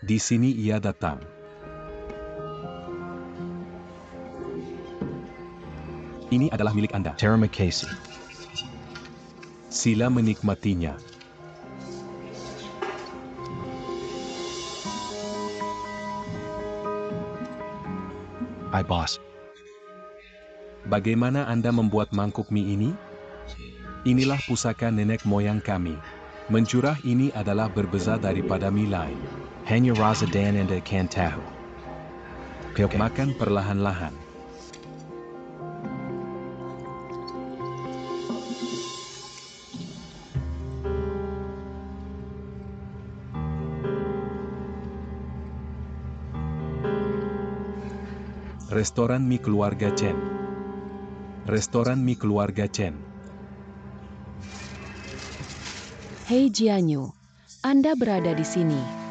Di sini ia datang. Ini adalah milik Anda. Terima kasih. Sila menikmatinya. Hai bos. Bagaimana Anda membuat mangkuk mie ini? Inilah pusaka nenek moyang kami. Mencurah ini adalah berbeza daripada mie lain. Hanya rasa dan Anda ikan tahu. Oke. Makan perlahan-lahan. Restoran mie keluarga Chen. Restoran mie keluarga Chen. Hei Jianyu, Anda berada di sini.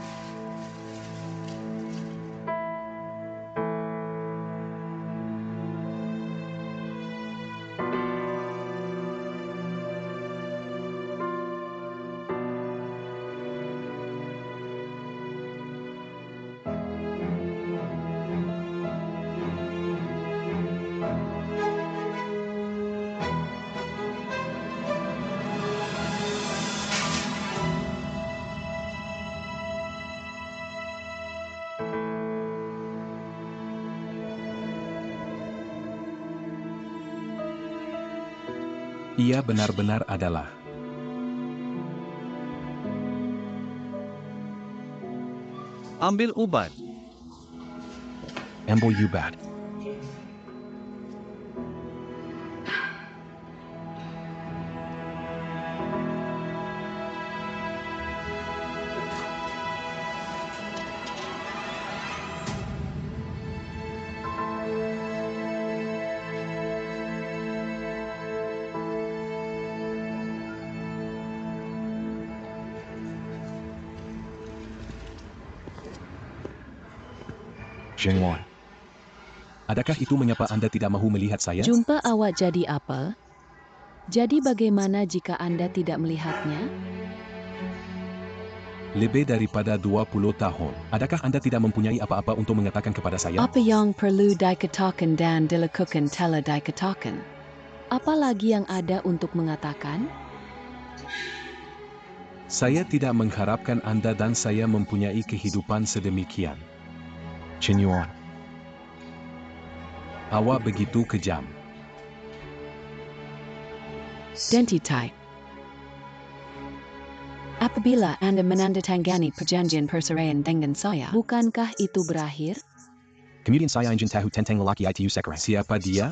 Ia benar-benar adalah. Ambil ubat. Ambil ubat. Jingwan. Adakah itu mengapa Anda tidak mahu melihat saya? Jumpa awak jadi apa? Jadi bagaimana jika Anda tidak melihatnya? Lebih daripada 20 tahun. Adakah Anda tidak mempunyai apa-apa untuk mengatakan kepada saya? Apa yang perlu dikatakan dan dilakukan telah dikatakan? Apa lagi yang ada untuk mengatakan? Saya tidak mengharapkan Anda dan saya mempunyai kehidupan sedemikian. Jinyuan. Awak begitu kejam. Dentitai. Apabila Anda menandatangani perjanjian perceraian dengan saya, bukankah itu berakhir? Kemudian saya ingin tahu tentang lelaki itu sekarang. Siapa dia?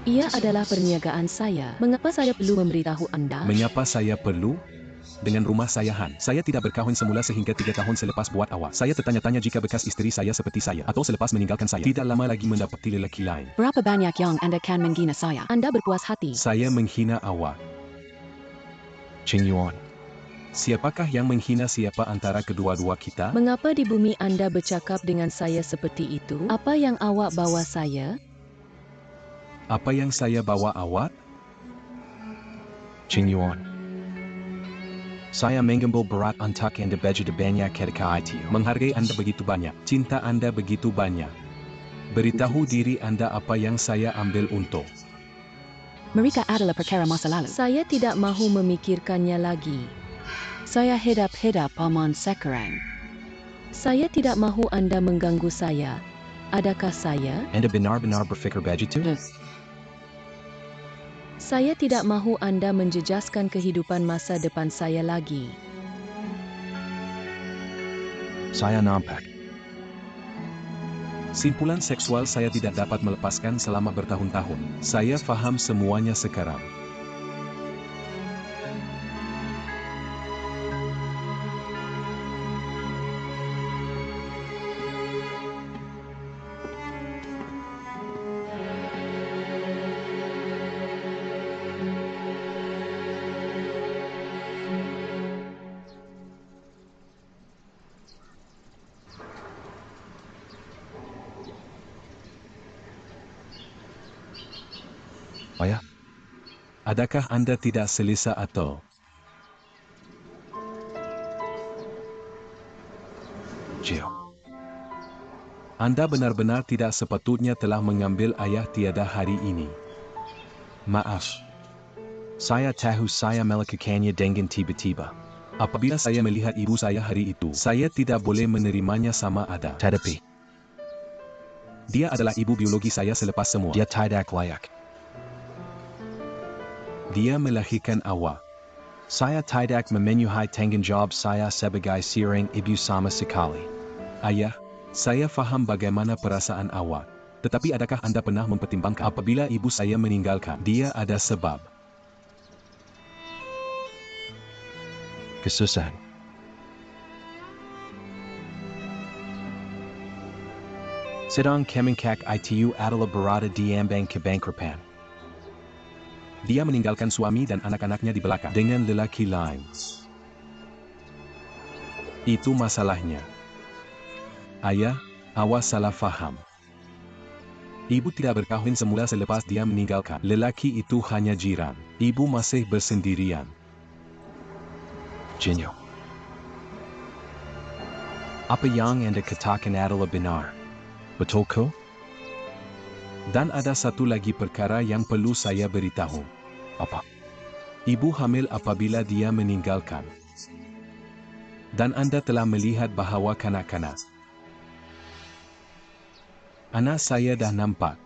Ia adalah perniagaan saya. Mengapa saya perlu memberitahu Anda? Mengapa saya perlu? Dengan rumah saya Han. Saya tidak berkahwin semula sehingga 3 tahun selepas buat awak. Saya tertanya-tanya jika bekas istri saya seperti saya. Atau selepas meninggalkan saya. Tidak lama lagi mendapati lelaki lain. Berapa banyak yang Anda kan menghina saya? Anda berpuas hati. Saya menghina awak. Jinyuan. Siapakah yang menghina siapa antara kedua-dua kita? Mengapa di bumi Anda bercakap dengan saya seperti itu? Apa yang awak bawa saya? Apa yang saya bawa awak? Jinyuan. Saya mengambil berat untuk Anda begitu banyak ketika itu. Menghargai Anda begitu banyak. Cinta Anda begitu banyak. Beritahu diri Anda apa yang saya ambil untuk. Mereka adalah perkara masa lalu. Saya tidak mahu memikirkannya lagi. Saya hidup paman sekarang. Saya tidak mahu Anda mengganggu saya. Adakah saya? Anda benar-benar berfikir begitu? Saya tidak mahu Anda menjejaskan kehidupan masa depan saya lagi. Saya nampak. Simpulan seksual saya tidak dapat melepaskan selama bertahun-tahun. Saya faham semuanya sekarang. Oh ya? Adakah Anda tidak selesa atau? Jill. Anda benar-benar tidak sepatutnya telah mengambil ayah tiada hari ini. Maaf. Saya tahu saya melakukannya dengan tiba-tiba. Apabila saya melihat ibu saya hari itu, saya tidak boleh menerimanya sama ada. Tetapi, Dia adalah ibu biologi saya selepas semua. dia tidak layak. Dia melahirkan awak. Saya tidak memenuhi tanggung jawab saya sebagai seorang ibu sama sekali. Ayah, saya faham bagaimana perasaan awak. Tetapi adakah Anda pernah mempertimbangkan apabila ibu saya meninggalkan? Dia ada sebab. Kesusahan. Sedang kemengkak itu adalah berada di ambang kebangkrutan. Dia meninggalkan suami dan anak-anaknya di belakang dengan lelaki lain. Itu masalahnya. Ayah, awak salah faham. Ibu tidak berkahwin semula selepas dia meninggalkan. Lelaki itu hanya jiran. Ibu masih bersendirian. Jinyo. Apa yang Anda katakan adalah benar? Betul ke? Dan ada satu lagi perkara yang perlu saya beritahu. Apa? Ibu hamil apabila dia meninggalkan. Dan Anda telah melihat bahawa kanak-kanak. Anak saya dah nampak.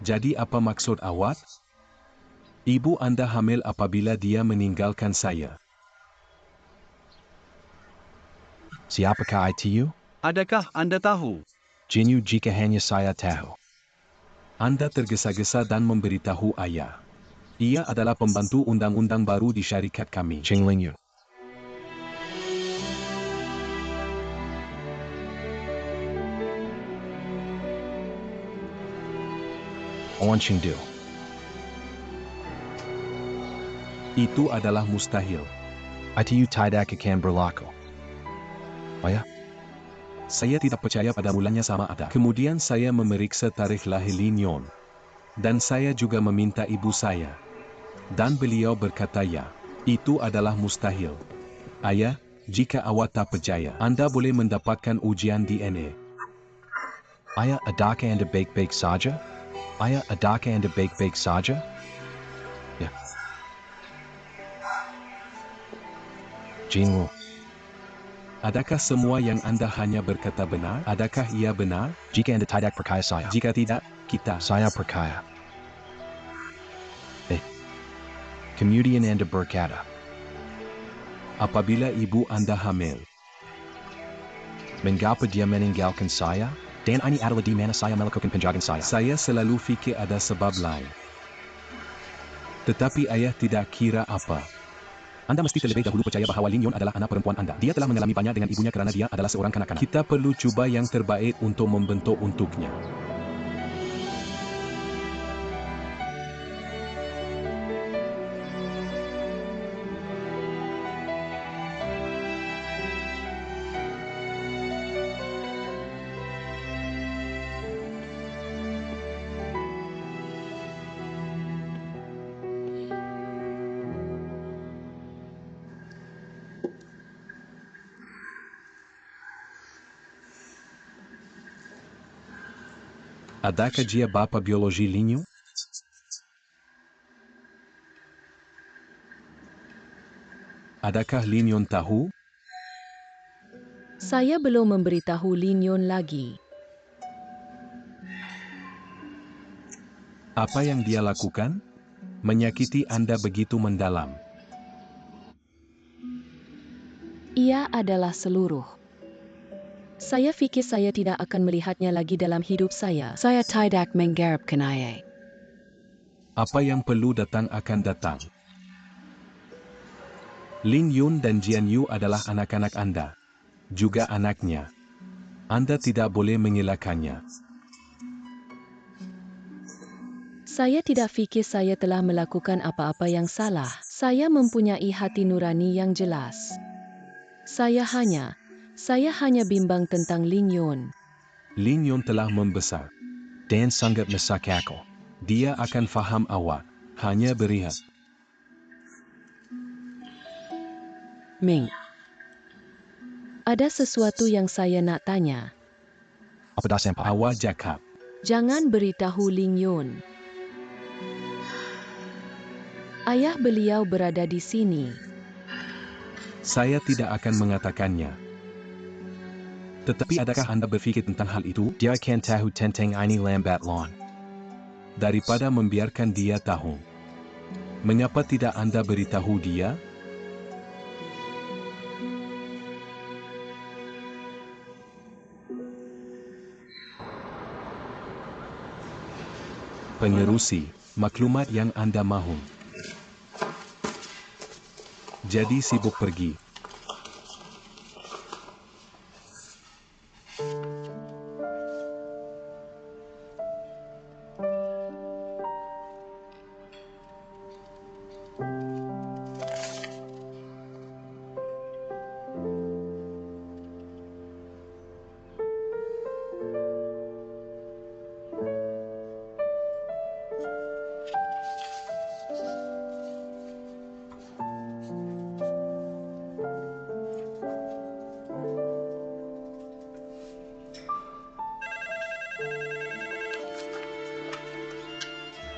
Jadi apa maksud awak? Ibu Anda hamil apabila dia meninggalkan saya. Siapakah itu? Adakah Anda tahu? Jinyo jika hanya saya tahu. Anda tergesa-gesa dan memberitahu ayah. Ia adalah pembantu undang-undang baru di syarikat kami. Ching Ling Yun. Owen Ching Du. Itu adalah mustahil. Itu tidak akan berlaku. Oh ya? Saya tidak percaya pada mulanya sama ada. Kemudian saya memeriksa tarikh lahir Lin Yun. Dan saya juga meminta ibu saya. Dan beliau berkata ya, itu adalah mustahil. Ayah, jika awak tak percaya, Anda boleh mendapatkan ujian DNA. Ayah, adakah Anda baik-baik saja? Ayah, adakah Anda baik-baik saja? Ya. Jinwoo. Adakah semua yang Anda hanya berkata benar? Adakah ia benar? Jika Anda tidak percaya saya. Jika tidak, kita. Saya percaya. Kemudian Anda berkata, Apabila ibu Anda hamil, mengapa dia meninggalkan saya? Dan ini adalah di mana saya melakukan penjagaan saya. saya selalu fikir ada sebab lain. Tetapi ayah tidak kira apa. Anda mesti terlebih dahulu percaya bahawa Lin Yun adalah anak perempuan Anda. Dia telah mengalami banyak dengan ibunya kerana dia adalah seorang kanak-kanak. Kita perlu cuba yang terbaik untuk membentuk untuknya. Adakah dia bapa biologi Lin Yun? Adakah Lin Yun tahu? Saya belum memberitahu Lin Yun lagi. Apa yang dia lakukan? Menyakiti Anda begitu mendalam. Ia adalah seluruh. Saya fikir saya tidak akan melihatnya lagi dalam hidup saya. Saya tidak mengharapkan ia. Apa yang perlu datang akan datang. Lin Yun dan Jian Yu adalah anak-anak Anda. Juga anaknya. Anda tidak boleh mengelakkannya. Saya tidak fikir saya telah melakukan apa-apa yang salah. Saya mempunyai hati nurani yang jelas. Saya hanya bimbang tentang Lin Yun. Lin Yun telah membesar. Dan sangat mesakakal. Dia akan faham awak. Hanya berehat. Ming. Ada sesuatu yang saya nak tanya. Apa dah senpai? Awak cakap. Jangan beritahu Ling Yun. Ayah beliau berada di sini. Saya tidak akan mengatakannya. Tetapi adakah Anda berfikir tentang hal itu? Dia akan tahu tentang ini lambat laun. Daripada membiarkan dia tahu. Mengapa tidak Anda beritahu dia? Pengerusi, maklumat yang Anda mahu. Jadi sibuk pergi.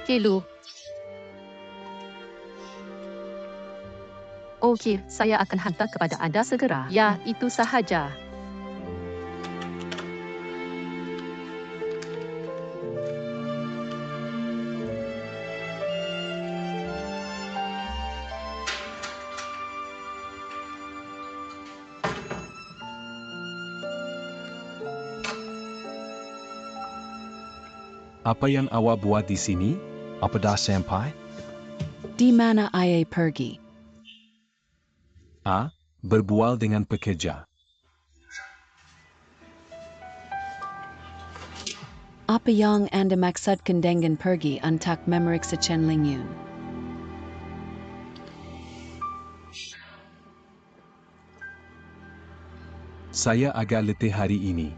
Hello. Okey, saya akan hantar kepada anda segera. Ya, itu sahaja. Apa yang awak buat di sini? Apa dah senpai? Di mana ayah pergi? Berbual dengan pekerja. Apa yang Anda maksudkan dengan pergi untuk memeriksa Chen Ling Yun? Saya agak letih hari ini.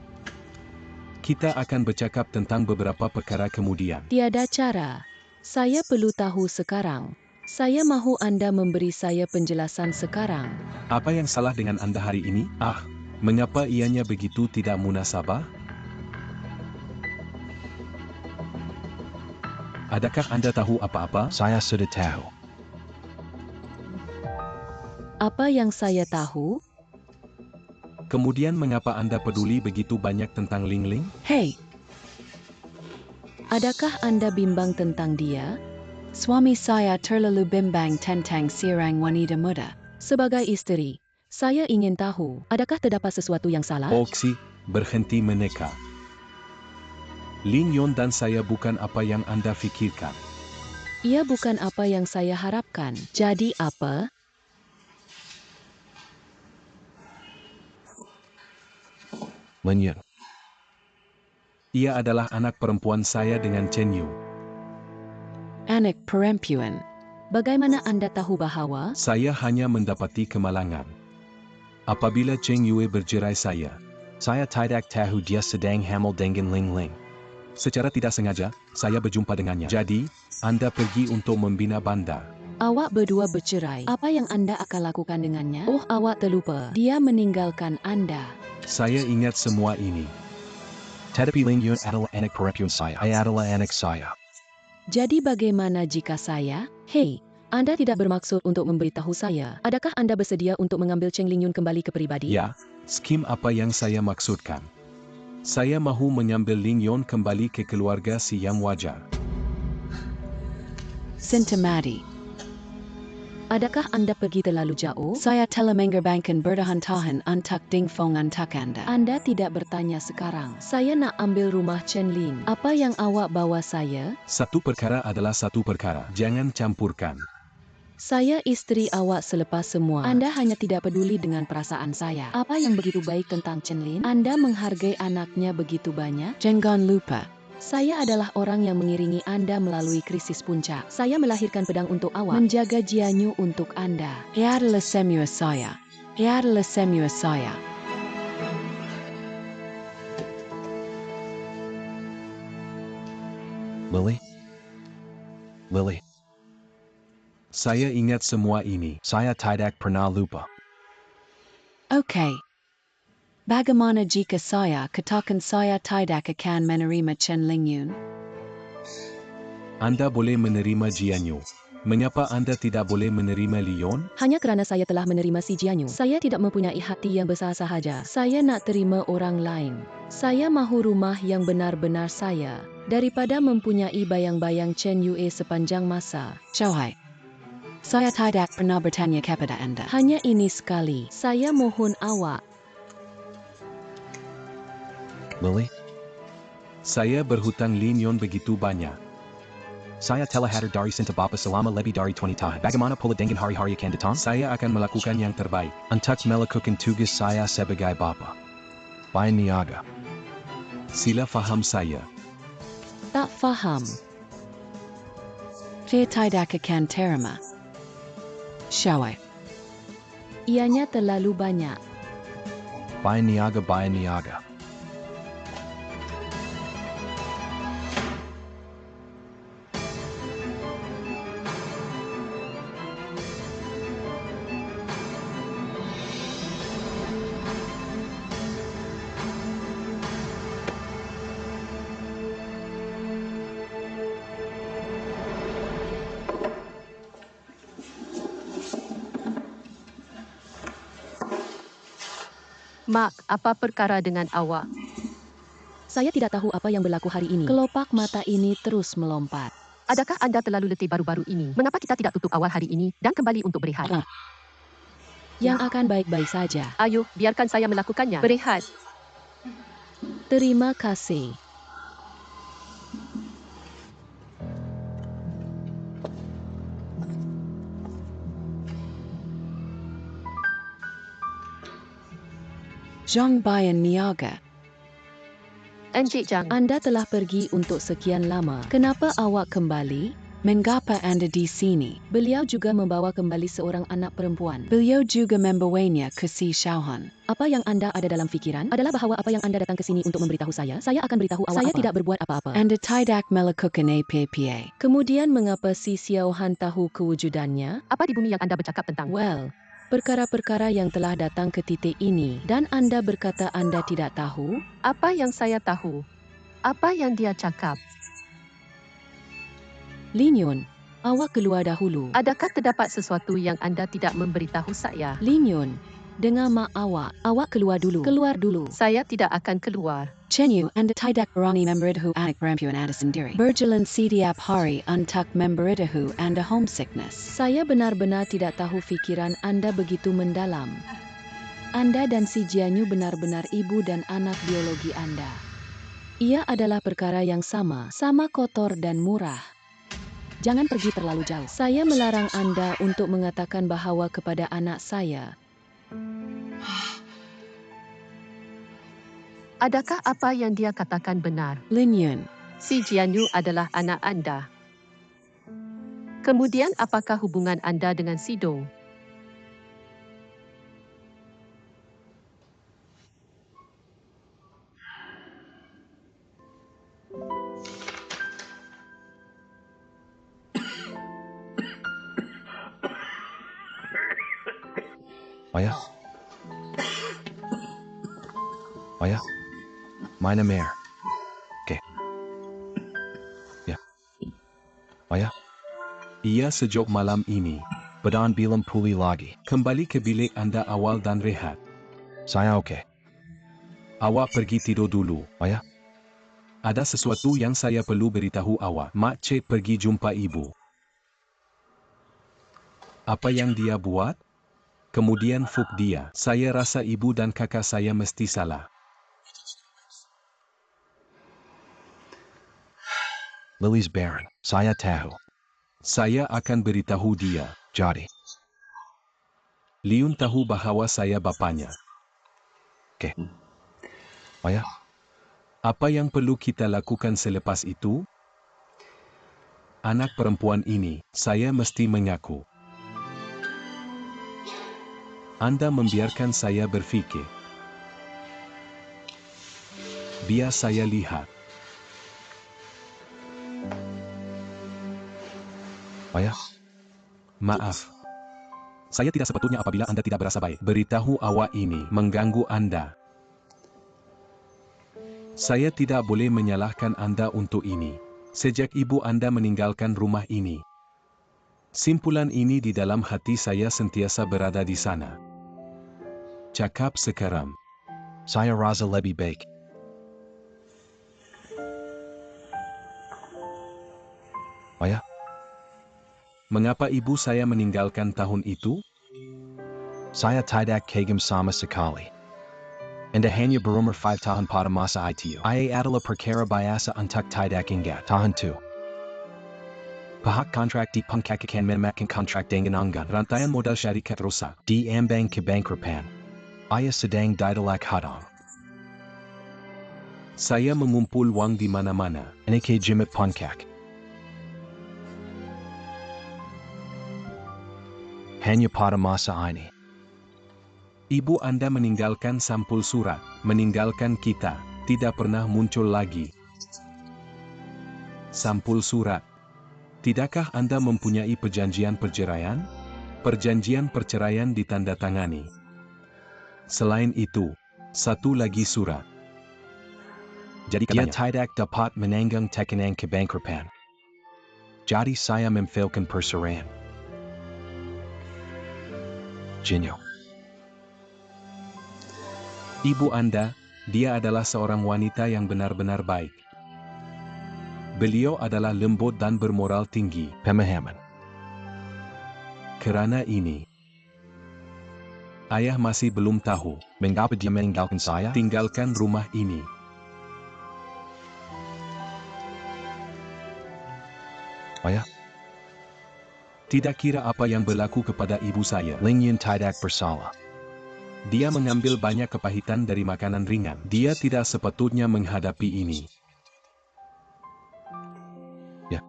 Kita akan bercakap tentang beberapa perkara kemudian. Tiada cara. Saya perlu tahu sekarang. Saya mahu Anda memberi saya penjelasan sekarang. Apa yang salah dengan Anda hari ini? Mengapa ianya begitu tidak munasabah? Adakah Anda tahu apa-apa? Saya sudah tahu. Apa yang saya tahu? Kemudian mengapa Anda peduli begitu banyak tentang Ling Ling? Hei! Adakah Anda bimbang tentang dia? Suami saya terlalu bimbang tentang seorang wanita muda. Sebagai isteri, saya ingin tahu, adakah terdapat sesuatu yang salah? Oksi, berhenti meneka. Ling Yun dan saya bukan apa yang Anda fikirkan. Ia bukan apa yang saya harapkan. Jadi apa? Ling Yun. Ia adalah anak perempuan saya dengan Chen Yu. Anak perempuan. Bagaimana Anda tahu bahwa? Saya hanya mendapati kemalangan. Apabila Cheng Yue bercerai saya, Saya tidak tahu dia sedang hamil dengan Ling Ling. secara tidak sengaja, saya berjumpa dengannya. Jadi, Anda pergi untuk membina bandar. Awak berdua bercerai. Apa yang Anda akan lakukan dengannya? Oh, awak terlupa. Dia meninggalkan Anda. Saya ingat semua ini. Tetapi Ling Yun adalah anak perempuan saya. Saya adalah anak saya. Jadi bagaimana jika saya? Hei, Anda tidak bermaksud untuk memberitahu saya. Adakah Anda bersedia untuk mengambil Chen Ling Yun kembali ke pribadi? Ya, skim apa yang saya maksudkan. Saya mahu mengambil Ling Yun kembali ke keluarga si yang wajar. Sintamati. Adakah Anda pergi terlalu jauh? Saya telah mengerbangkan bertahan-tahan untuk Ding Fong untuk Anda. Anda tidak bertanya sekarang. Saya nak ambil rumah Chen Lin. Apa yang awak bawa saya? Satu perkara adalah satu perkara. Jangan campurkan. Saya istri awak selepas semua. Anda hanya tidak peduli dengan perasaan saya. Apa yang begitu baik tentang Chen Lin? Anda menghargai anaknya begitu banyak? Jangan lupa. Saya adalah orang yang mengiringi Anda melalui krisis puncak. Saya melahirkan pedang untuk awak, menjaga Jianyu untuk Anda. Ia adalah semua saya. Ia adalah semua saya. Lily? Lily, Saya ingat semua ini. saya tidak pernah lupa. Okay. Bagaimana jika saya katakan saya tidak akan menerima Chen Lingyun? Anda boleh menerima Jianyu. Mengapa Anda tidak boleh menerima Leon? Hanya kerana saya telah menerima si Jianyu. Saya tidak mempunyai hati yang besar sahaja. Saya nak terima orang lain. Saya mahu rumah yang benar-benar saya, daripada mempunyai bayang-bayang Chen Yue sepanjang masa. Xiaohai, saya tidak pernah bertanya kepada anda. Hanya ini sekali. Saya mohon awak. Lily, Saya berhutang Leon begitu banyak. saya telah hadir dari Sinta Bapa selama lebih dari 20 tahun. Bagaimana pula dengan hari-hari akan datang? Saya akan melakukan yang terbaik. Untuk melakukan tugas saya sebagai bapa. Bayan niaga. Sila faham saya. Tak faham. Saya tidak akan terima. Xiaohai, ianya terlalu banyak. Bayan niaga, bayan niaga. Mak, apa perkara dengan awak? Saya tidak tahu apa yang berlaku hari ini. Kelopak mata ini terus melompat. Adakah anda terlalu letih baru-baru ini? Mengapa kita tidak tutup awal hari ini dan kembali untuk berehat? Yang akan baik-baik saja. Ayuh, biarkan saya melakukannya. Berehat. Terima kasih. Zhang Bayan Niaga, Encik Zhang, Anda telah pergi untuk sekian lama. Kenapa awak kembali? Mengapa Anda di sini? Beliau juga membawa kembali seorang anak perempuan. Beliau juga membawanya ke si Xiaohan. Apa yang Anda ada dalam fikiran adalah bahawa apa yang Anda datang ke sini untuk memberitahu saya akan beritahu awak. Saya tidak berbuat apa-apa. Anda tidak melakukan apa-apa. Kemudian mengapa si Xiaohan tahu kewujudannya? apa di bumi yang anda bercakap tentang? Well, perkara-perkara yang telah datang ke titik ini dan Anda berkata Anda tidak tahu? Apa yang saya tahu? Apa yang dia cakap? Lin Yun, awak keluar dahulu. Adakah terdapat sesuatu yang anda tidak memberitahu saya? Lin Yun, dengar mak awak keluar dulu. Keluar dulu. Saya tidak akan keluar. Chen Yu, Anda tidak berani memberitahu anak perempuan Anda sendiri. Berjalan setiap hari untuk memberitahu Anda homesickness. Saya benar-benar tidak tahu fikiran Anda begitu mendalam. Anda dan si Jianyu benar-benar ibu dan anak biologi Anda. Ia adalah perkara yang sama kotor dan murah. Jangan pergi terlalu jauh. Saya melarang Anda untuk mengatakan bahawa kepada anak saya. Adakah apa yang dia katakan benar? Lin Yun, Si Jianyu adalah anak anda. Kemudian apakah hubungan anda dengan si Dong? Ayah. Ayah. Meine Meer. Okay. Ya. Ayah. Ia sejak malam ini. Badan bilam pulih lagi. Kembali ke bilik Anda awal dan rehat. Saya oke. Awak pergi tidur dulu. Ayah. Ada sesuatu yang saya perlu beritahu awak. Mak Cik pergi jumpa ibu. Apa yang dia buat? Kemudian fuk dia. Saya rasa ibu dan kakak saya mesti salah. Lily's Baron. Saya tahu. Saya akan beritahu dia. Jadi. Leon tahu bahawa saya bapanya. Oke. Ayah. Apa yang perlu kita lakukan selepas itu? Anak perempuan ini, saya mesti mengaku. Anda membiarkan saya berfikir. Biar saya lihat. Ayah, Maaf. Saya tidak sepatutnya apabila Anda tidak berasa baik. Beritahu awak ini mengganggu Anda. Saya tidak boleh menyalahkan Anda untuk ini. Sejak ibu Anda meninggalkan rumah ini. Simpulan ini di dalam hati saya sentiasa berada di sana. Cakap sekarang. saya rasa lebih baik. Ayah, Mengapa ibu saya meninggalkan tahun itu? saya tidak kagum sama sekali. Anda hanya berumur 5 tahun pada masa itu. Ia adalah perkara biasa untuk tidak ingat. Tahun 2. Pihak kontrak dipengkakakan memakan kontrak dengan anggan. Rantaian modal syarikat rosak. Diambang kebangkrupan. Ia sedang didalak hadang. Saya mengumpul wang di mana-mana. Ini ke jimit pengkak. Hanya pada masa ini. Ibu Anda meninggalkan sampul surat, meninggalkan kita, tidak pernah muncul lagi. Sampul surat. Tidakkah Anda mempunyai perjanjian perceraian? Perjanjian perceraian ditandatangani. Selain itu, satu lagi surat. Jadi Dia katanya, tidak dapat menanggung tekanan kebangkrupan. Jadi saya memfailkan perceraian. Jinyo. ibu Anda, dia adalah seorang wanita yang benar-benar baik. Beliau adalah lembut dan bermoral tinggi. Pemahaman. Kerana ini, ayah masih belum tahu. Mengapa dia meninggalkan saya? Tinggalkan rumah ini. Ayah, Tidak kira apa yang berlaku kepada ibu saya. Ling Yun tidak bersalah. Dia mengambil banyak kepahitan dari makanan ringan. Dia tidak sepatutnya menghadapi ini. Ya.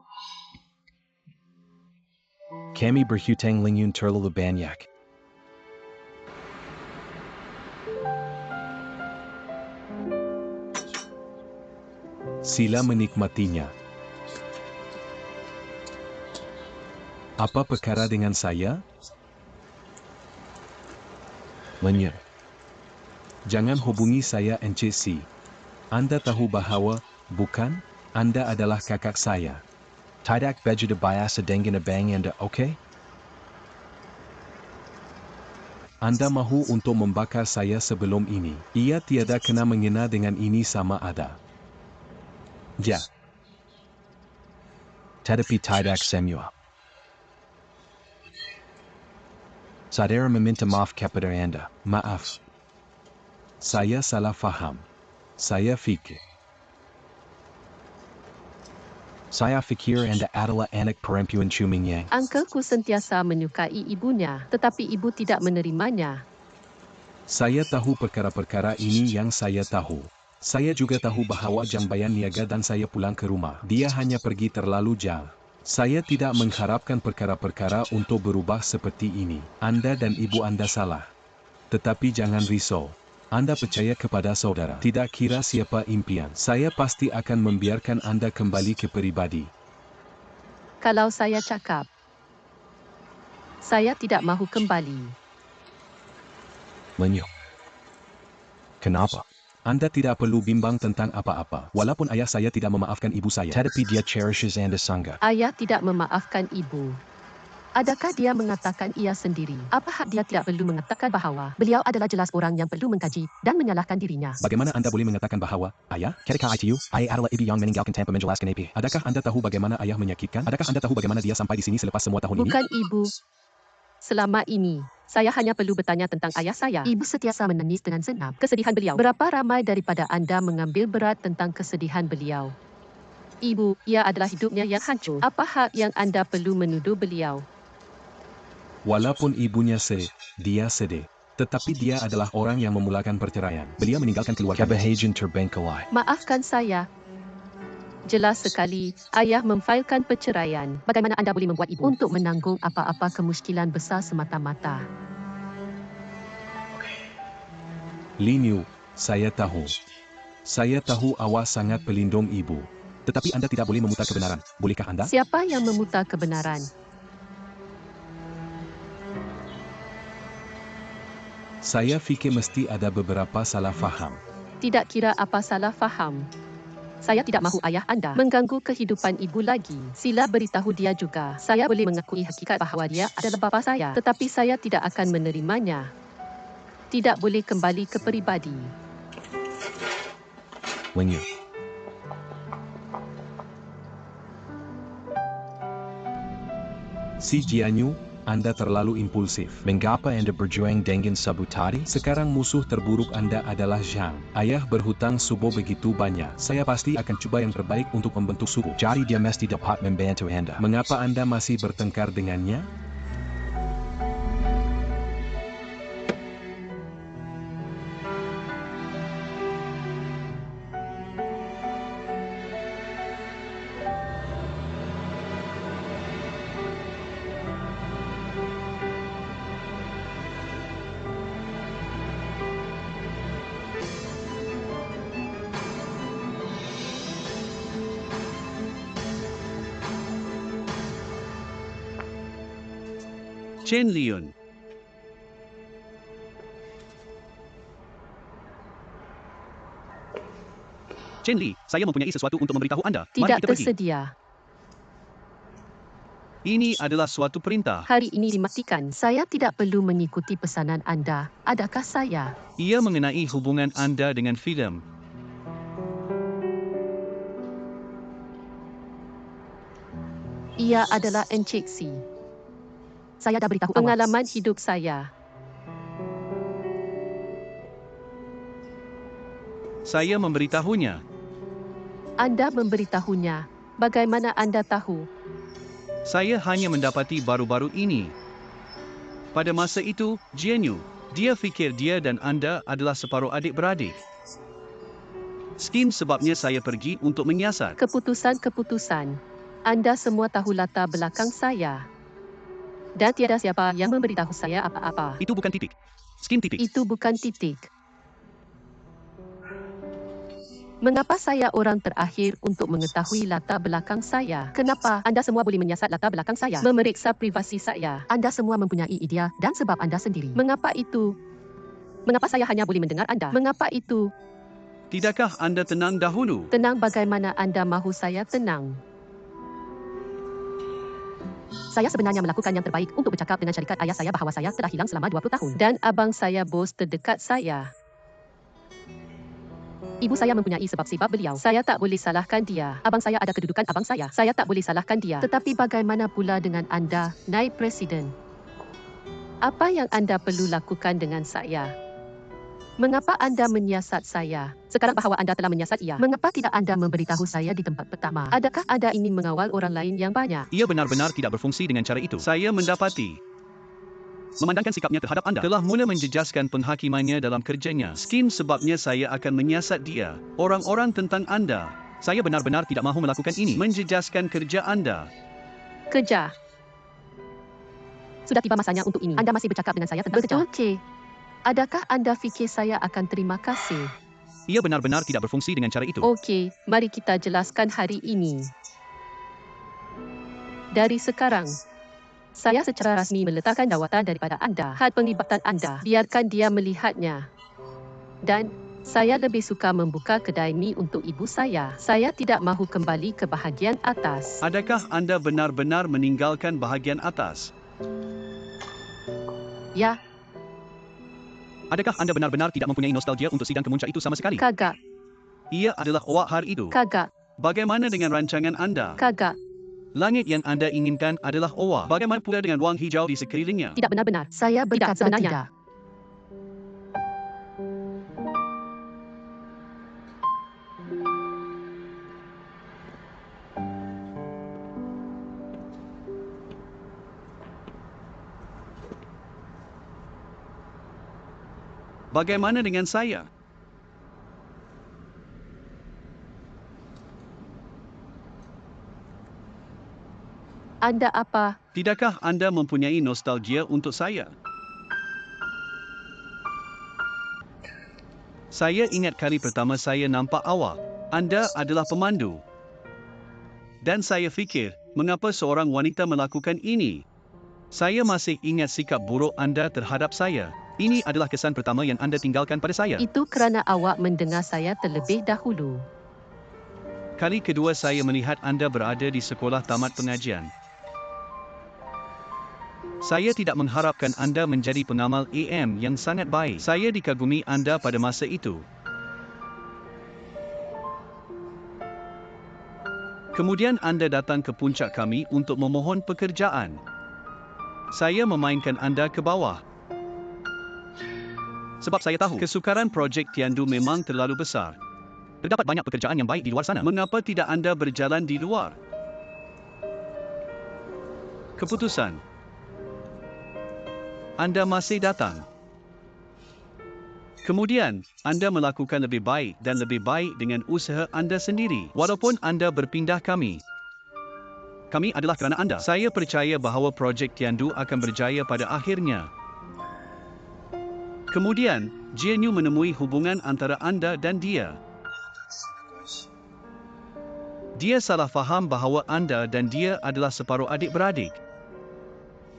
Kami berhutang Ling Yun terlalu banyak. Sila menikmatinya. Apa perkara dengan saya? Ling Yun. Jangan hubungi saya NCC. Anda tahu bahawa, bukan? Anda adalah kakak saya. Tidak begitu biasa dengan abang Anda, okay? Anda mahu untuk membakar saya sebelum ini. Ia tiada kena mengena dengan ini sama ada. Ja. Tetapi tidak semua. Saudara meminta maaf kepada Anda. Maaf. Saya salah faham. Saya fikir. Saya fikir Anda adalah anak perempuan Chuming Yang. Uncle-ku sentiasa menyukai ibunya, tetapi ibu tidak menerimanya. Saya tahu perkara-perkara ini yang saya tahu. Saya juga tahu bahawa jambayan niaga dan saya pulang ke rumah. Dia hanya pergi terlalu jauh. Saya tidak mengharapkan perkara-perkara untuk berubah seperti ini. Anda dan ibu Anda salah. Tetapi jangan risau. Anda percaya kepada saudara. Tidak kira siapa impian. Saya pasti akan membiarkan Anda kembali ke pribadi. Kalau saya cakap, saya tidak mahu kembali. Ling Yun. Kenapa? Anda tidak perlu bimbang tentang apa-apa. Walaupun ayah saya tidak memaafkan ibu saya. Tetapi dia cherishes Anda sangat. Ayah tidak memaafkan ibu. Adakah dia mengatakan ia sendiri? Apa hak dia tidak perlu mengatakan bahawa beliau adalah jelas orang yang perlu mengkaji dan menyalahkan dirinya? Bagaimana Anda boleh mengatakan bahawa, ayah? Ketika itu, ayah adalah ibu yang meninggalkan tanpa menjelaskan apa. Adakah Anda tahu bagaimana ayah menyakitkan? Adakah Anda tahu bagaimana dia sampai di sini selepas semua tahun ini? Bukan ibu. Selama ini, saya hanya perlu bertanya tentang ayah saya. Ibu sentiasa menangis dengan senang. Kesedihan beliau. Berapa ramai daripada anda mengambil berat tentang kesedihan beliau? Ibu, ia adalah hidupnya yang hancur. Apa hak yang anda perlu menuduh beliau? Walaupun ibunya dia sedih. Tetapi dia adalah orang yang memulakan perceraian. Beliau meninggalkan keluarga. Kebahagiaan terbengkalai. Maafkan saya. Jelas sekali, ayah memfailkan perceraian. Bagaimana anda boleh membuat ibu untuk menanggung apa-apa kemuskilan besar semata-mata? Lin Yu, saya tahu. Saya tahu awak sangat pelindung ibu. Tetapi Anda tidak boleh memutar kebenaran. Bolehkah Anda? Siapa yang memutar kebenaran? Saya fikir mesti ada beberapa salah faham. Tidak kira apa salah faham. Saya tidak mahu ayah anda mengganggu kehidupan ibu lagi. Sila beritahu dia juga. Saya boleh mengakui hakikat bahawa dia adalah bapa saya, tetapi saya tidak akan menerimanya. Tidak boleh kembali ke peribadi. When you. Si Jianyu, Anda terlalu impulsif. Mengapa Anda berjuang dengan sabu tadi? Sekarang musuh terburuk Anda adalah Zhang. Ayah berhutang subo begitu banyak. Saya pasti akan coba yang terbaik untuk membentuk subo. Jadi dia mesti dapat membantu Anda. Mengapa Anda masih bertengkar dengannya? Chen Liun. Chen Li, saya mempunyai sesuatu untuk memberitahu Anda. Mari Tidak kita pergi. tersedia. Ini adalah suatu perintah. Hari ini dimatikan. Saya tidak perlu mengikuti pesanan anda. Adakah saya? Ia mengenai hubungan Anda dengan filem. Ia adalah Encik Si. Saya dah beritahu pengalaman hidup saya. Saya memberitahunya. Anda memberitahunya. Bagaimana anda tahu? Saya hanya mendapati baru-baru ini. Pada masa itu, Jianyu, dia fikir dia dan Anda adalah separuh adik-beradik. Skim sebabnya saya pergi untuk menyiasat. Keputusan-keputusan. Anda semua tahu latar belakang saya. Dan tiada siapa yang memberitahu saya apa-apa. Itu bukan titik. Skim titik. Itu bukan titik. Mengapa saya orang terakhir untuk mengetahui latar belakang saya? Kenapa anda semua boleh menyiasat latar belakang saya? Memeriksa privasi saya. Anda semua mempunyai idea dan sebab anda sendiri. Mengapa itu? Mengapa saya hanya boleh mendengar anda? Mengapa itu? Tidakkah Anda tenang dahulu? Tenang bagaimana anda mahu saya tenang? Saya sebenarnya melakukan yang terbaik untuk bercakap dengan syarikat ayah saya bahawa saya telah hilang selama 20 tahun. Dan abang saya bos terdekat saya. Ibu saya mempunyai sebab-sebab beliau. Saya tak boleh salahkan dia. Abang saya ada kedudukan abang saya. Saya tak boleh salahkan dia. Tetapi bagaimana pula dengan anda, naib presiden? Apa yang anda perlu lakukan dengan saya? Mengapa anda menyiasat saya? Sekarang bahawa anda telah menyiasat ia, mengapa tidak anda memberitahu saya di tempat pertama? Adakah anda ingin mengawal orang lain yang banyak? Ia benar-benar tidak berfungsi dengan cara itu. Saya mendapati. Memandangkan sikapnya terhadap Anda telah mula menjejaskan penghakimannya dalam kerjanya. Skim sebabnya saya akan menyiasat dia. Orang-orang tentang Anda. Saya benar-benar tidak mahu melakukan ini. Menjejaskan kerja Anda. Kerja. Sudah tiba masanya untuk ini. Anda masih bercakap dengan saya tentang kerja. Betul, Cik. Adakah anda fikir saya akan terima kasih? Ia benar-benar tidak berfungsi dengan cara itu. Okey, mari kita jelaskan hari ini. Dari sekarang, saya secara rasmi meletakkan jawatan daripada anda. Had penglibatan anda, biarkan dia melihatnya. Dan saya lebih suka membuka kedai mi untuk ibu saya. Saya tidak mahu kembali ke bahagian atas. Adakah Anda benar-benar meninggalkan bahagian atas? Ya, Adakah Anda benar-benar tidak mempunyai nostalgia untuk sidang kemuncak itu sama sekali? kagak, Ia adalah awak hari itu. kagak, Bagaimana dengan rancangan Anda? kagak. Langit yang Anda inginkan adalah awak. Bagaimana pula dengan wang hijau di sekelilingnya? Tidak benar-benar. Saya berkata tidak. Bagaimana dengan saya? Anda apa? Tidakkah Anda mempunyai nostalgia untuk saya? Saya ingat kali pertama saya nampak awak. Anda adalah pemandu. Dan saya fikir, mengapa seorang wanita melakukan ini? Saya masih ingat sikap buruk Anda terhadap saya. Ini adalah kesan pertama yang anda tinggalkan pada saya. Itu kerana awak mendengar saya terlebih dahulu. Kali kedua saya melihat anda berada di sekolah tamat pengajian. Saya tidak mengharapkan anda menjadi pengamal AM yang sangat baik. Saya dikagumi anda pada masa itu. Kemudian anda datang ke puncak kami untuk memohon pekerjaan. Saya memainkan anda ke bawah. Sebab saya tahu kesukaran projek Tiandu memang terlalu besar. Terdapat banyak pekerjaan yang baik di luar sana. Mengapa tidak anda berjalan di luar? Keputusan. Anda masih datang. Kemudian, anda melakukan lebih baik dan lebih baik dengan usaha anda sendiri. Walaupun anda berpindah kami. Kami adalah kerana anda. Saya percaya bahawa projek Tiandu akan berjaya pada akhirnya. Kemudian, GNU menemui hubungan antara anda dan dia. Dia salah faham bahawa anda dan dia adalah separuh adik-beradik.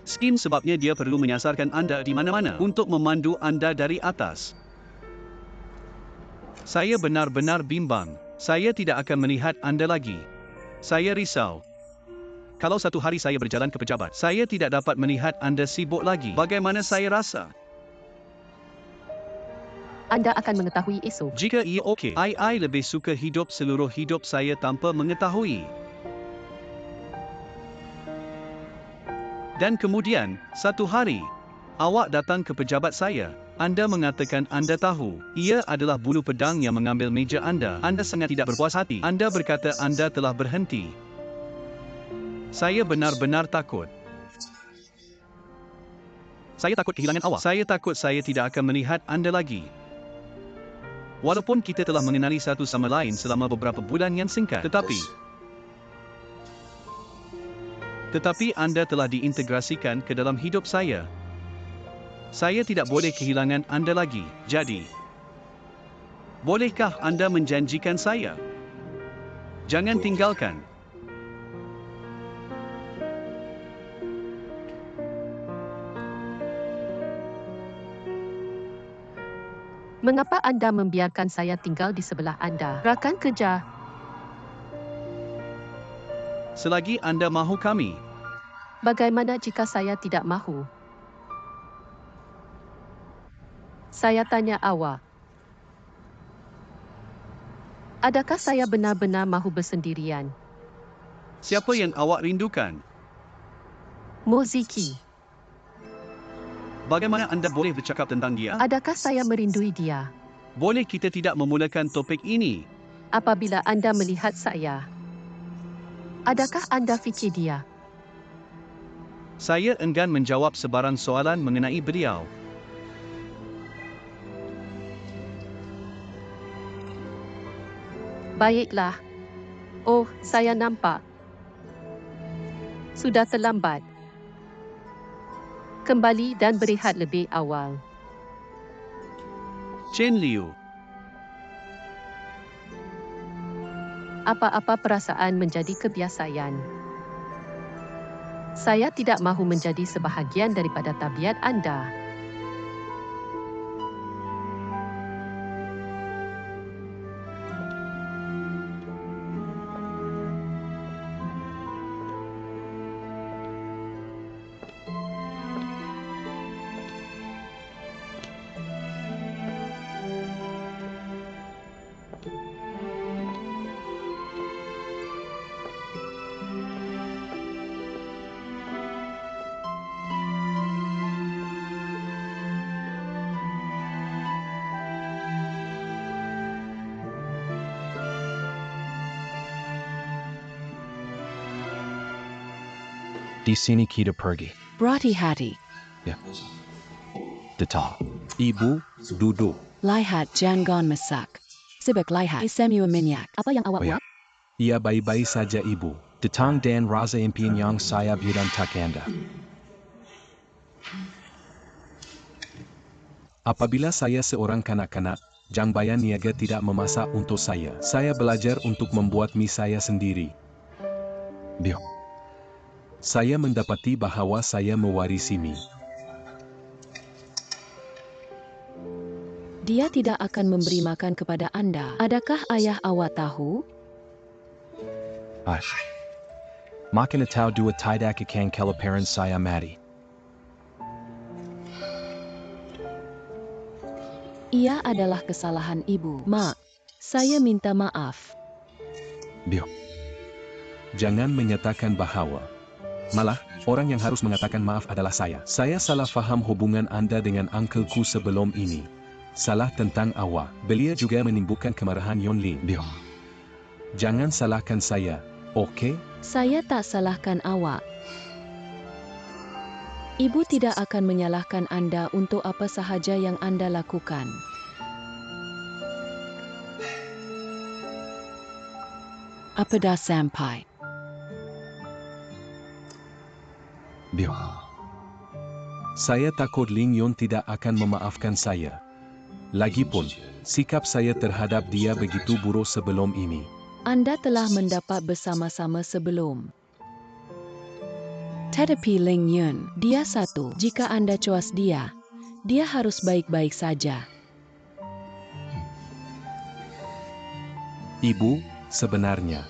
Skim sebabnya dia perlu menyasarkan anda di mana-mana untuk memandu anda dari atas. Saya benar-benar bimbang. Saya tidak akan melihat anda lagi. Saya risau. Kalau satu hari saya berjalan ke pejabat, saya tidak dapat melihat anda sibuk lagi. Bagaimana saya rasa? Anda akan mengetahui esok. Jika ia okey, I lebih suka hidup seluruh hidup saya tanpa mengetahui. Dan kemudian, satu hari, awak datang ke pejabat saya. Anda mengatakan anda tahu, ia adalah bulu pedang yang mengambil meja anda. Anda sangat tidak berpuas hati. Anda berkata anda telah berhenti. Saya benar-benar takut. Saya takut kehilangan awak. Saya takut saya tidak akan melihat anda lagi. Walaupun kita telah mengenali satu sama lain selama beberapa bulan yang singkat. Tetapi anda telah diintegrasikan ke dalam hidup saya. Saya tidak boleh kehilangan anda lagi. Jadi, bolehkah anda menjanjikan saya? Jangan tinggalkan. Mengapa anda membiarkan saya tinggal di sebelah anda? Rakan kerja. Selagi anda mahu kami. Bagaimana jika saya tidak mahu? Saya tanya awak. Adakah saya benar-benar mahu bersendirian? Siapa yang awak rindukan? Moziki. Bagaimana anda boleh bercakap tentang dia? Adakah saya merindui dia? Boleh kita tidak memulakan topik ini? Apabila anda melihat saya, adakah anda fikir dia? Saya enggan menjawab sebarang soalan mengenai beliau. Baiklah. Oh, saya nampak. Sudah terlambat. Kembali dan berehat lebih awal. Chen Liu. Apa-apa perasaan menjadi kebiasaan. Saya tidak mahu menjadi sebahagian daripada tabiat anda. Di sini kita pergi. Berhati-hati. Ya. Detal. Ibu, duduk. Lihat jangan masak. Sibuk lihat semua minyak. Apa yang awak Oh, ya. buat? Ia baik-baik saja ibu. Datang dan rasa impian yang saya bilang tak anda. Apabila saya seorang kanak-kanak, Jang Bayan Niaga tidak memasak untuk saya. Saya belajar untuk membuat mie saya sendiri. Bio. Saya mendapati bahawa saya mewarisi mie. Dia tidak akan memberi makan kepada Anda. Adakah ayah awak tahu? Makin atau dua tidak akan kelaparan saya mati. Ia adalah kesalahan ibu. Mak, saya minta maaf. Bio. Jangan menyatakan bahwa. Malah, orang yang harus mengatakan maaf adalah saya. Saya salah faham hubungan Anda dengan uncleku sebelum ini. Salah tentang awak. Beliau juga menimbulkan kemarahan Yon Lin. Bio. Jangan salahkan saya, oke? Saya tak salahkan awak. Ibu tidak akan menyalahkan Anda untuk apa sahaja yang Anda lakukan. Apa dah sampai? Bio. Saya takut Ling Yon tidak akan memaafkan saya. Lagipun, sikap saya terhadap dia begitu buruk sebelum ini. Anda telah mendapat bersama-sama sebelum. Tetapi Ling Yun, dia satu. Jika Anda cuas dia harus baik-baik saja. Ibu, sebenarnya,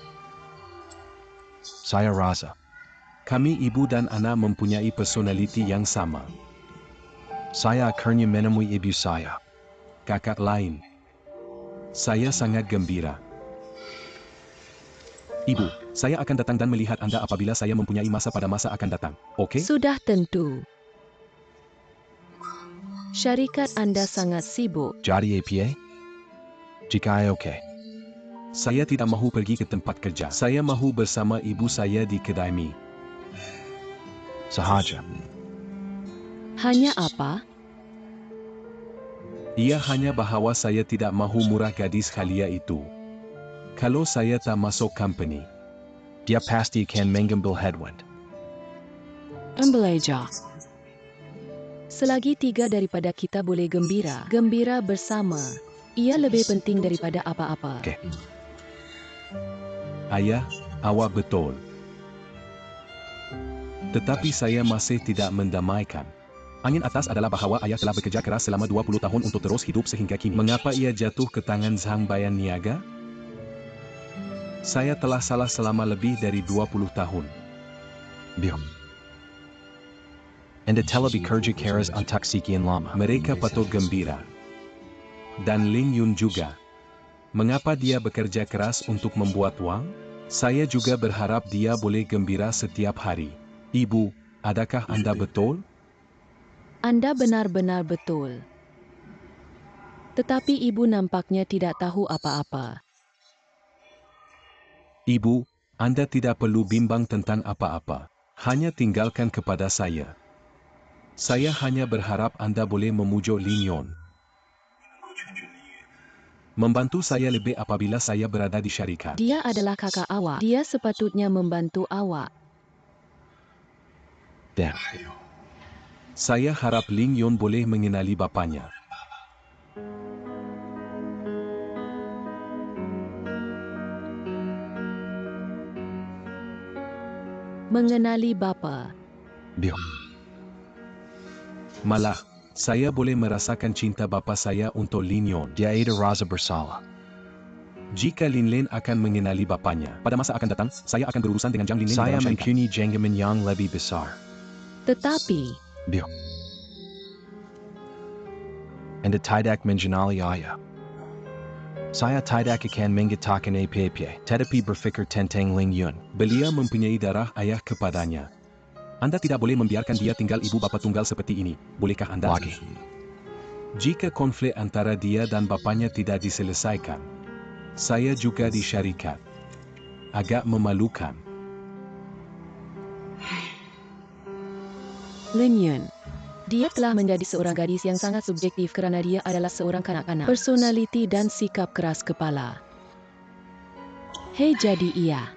Saya rasa. kami ibu dan anak mempunyai personaliti yang sama. Saya akhirnya menemui ibu saya. Kakak lain. Saya sangat gembira. Ibu, saya akan datang dan melihat Anda apabila saya mempunyai masa pada masa akan datang, oke? Sudah tentu. Syarikat Anda sangat sibuk. Jadi apa? Jika oke. Saya tidak mahu pergi ke tempat kerja. Saya mahu bersama ibu saya di kedai mie. Sahaja. Hanya apa? Ia hanya bahwa saya tidak mahu murah gadis halia itu. Kalau saya tak masuk company, Dia pasti akan mengambil headwind. Embelajar. Selagi tiga daripada kita boleh gembira bersama, ia lebih penting daripada apa-apa. Oke. ayah, awak betul. Tetapi saya masih tidak mendamaikan. Angin atas adalah bahwa ayah telah bekerja keras selama 20 tahun untuk terus hidup sehingga kini. Mengapa ia jatuh ke tangan Zhang Bayan Niaga? Saya telah salah selama lebih dari 20 tahun. Bio. Anda telah bekerja keras untuk sekian lama. Mereka patut gembira. Dan Ling Yun juga. Mengapa dia bekerja keras untuk membuat uang? Saya juga berharap dia boleh gembira setiap hari. Ibu, adakah Anda betul? Anda benar-benar betul. Tetapi ibu nampaknya tidak tahu apa-apa. Ibu, Anda tidak perlu bimbang tentang apa-apa. Hanya tinggalkan kepada saya. Saya hanya berharap Anda boleh memujuk Ling Yon. Membantu saya lebih apabila saya berada di syarikat. Dia adalah kakak awak. Dia sepatutnya membantu awak. Dan. Saya harap Ling Yon boleh mengenali bapanya. Mengenali bapa. Bio. Malah, saya boleh merasakan cinta bapa saya untuk Ling Yon. Dia ada rasa bersalah. Jika Lin Lin akan mengenali bapanya, pada masa akan datang, saya akan berurusan dengan Zhang Lin Lin di Saya dalam syarikat. mempunyai jangkaman yang lebih besar. Tetapi, Bio. Anda tidak mengenali ayah. Saya tidak akan mengatakan apa-apa, tetapi berfikir tentang Ling Yun. Beliau mempunyai darah ayah kepadanya. Anda tidak boleh membiarkan dia tinggal ibu bapa tunggal seperti ini. Bolehkah Anda? Lagi. Jika konflik antara dia dan bapanya tidak diselesaikan, saya juga di syarikat. Agak memalukan. Ling Yun. Dia telah menjadi seorang gadis yang sangat subjektif kerana dia adalah seorang kanak-kanak. Personaliti dan sikap keras kepala. Hei, jadi ia.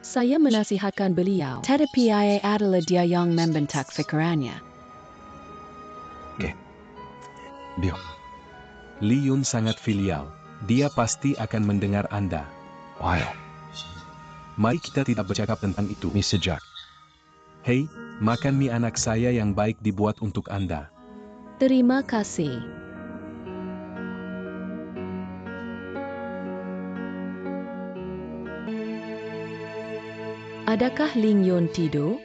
Saya menasihatkan beliau. Tetapi ia adalah dia yang membentak fikirannya. Bio. Li Yun sangat filial. Dia pasti akan mendengar Anda. Wow. Mari kita tidak bercakap tentang itu. Mi sejak. Hei, makan mie anak saya yang baik dibuat untuk Anda. Terima kasih. Adakah Ling Yun tidur?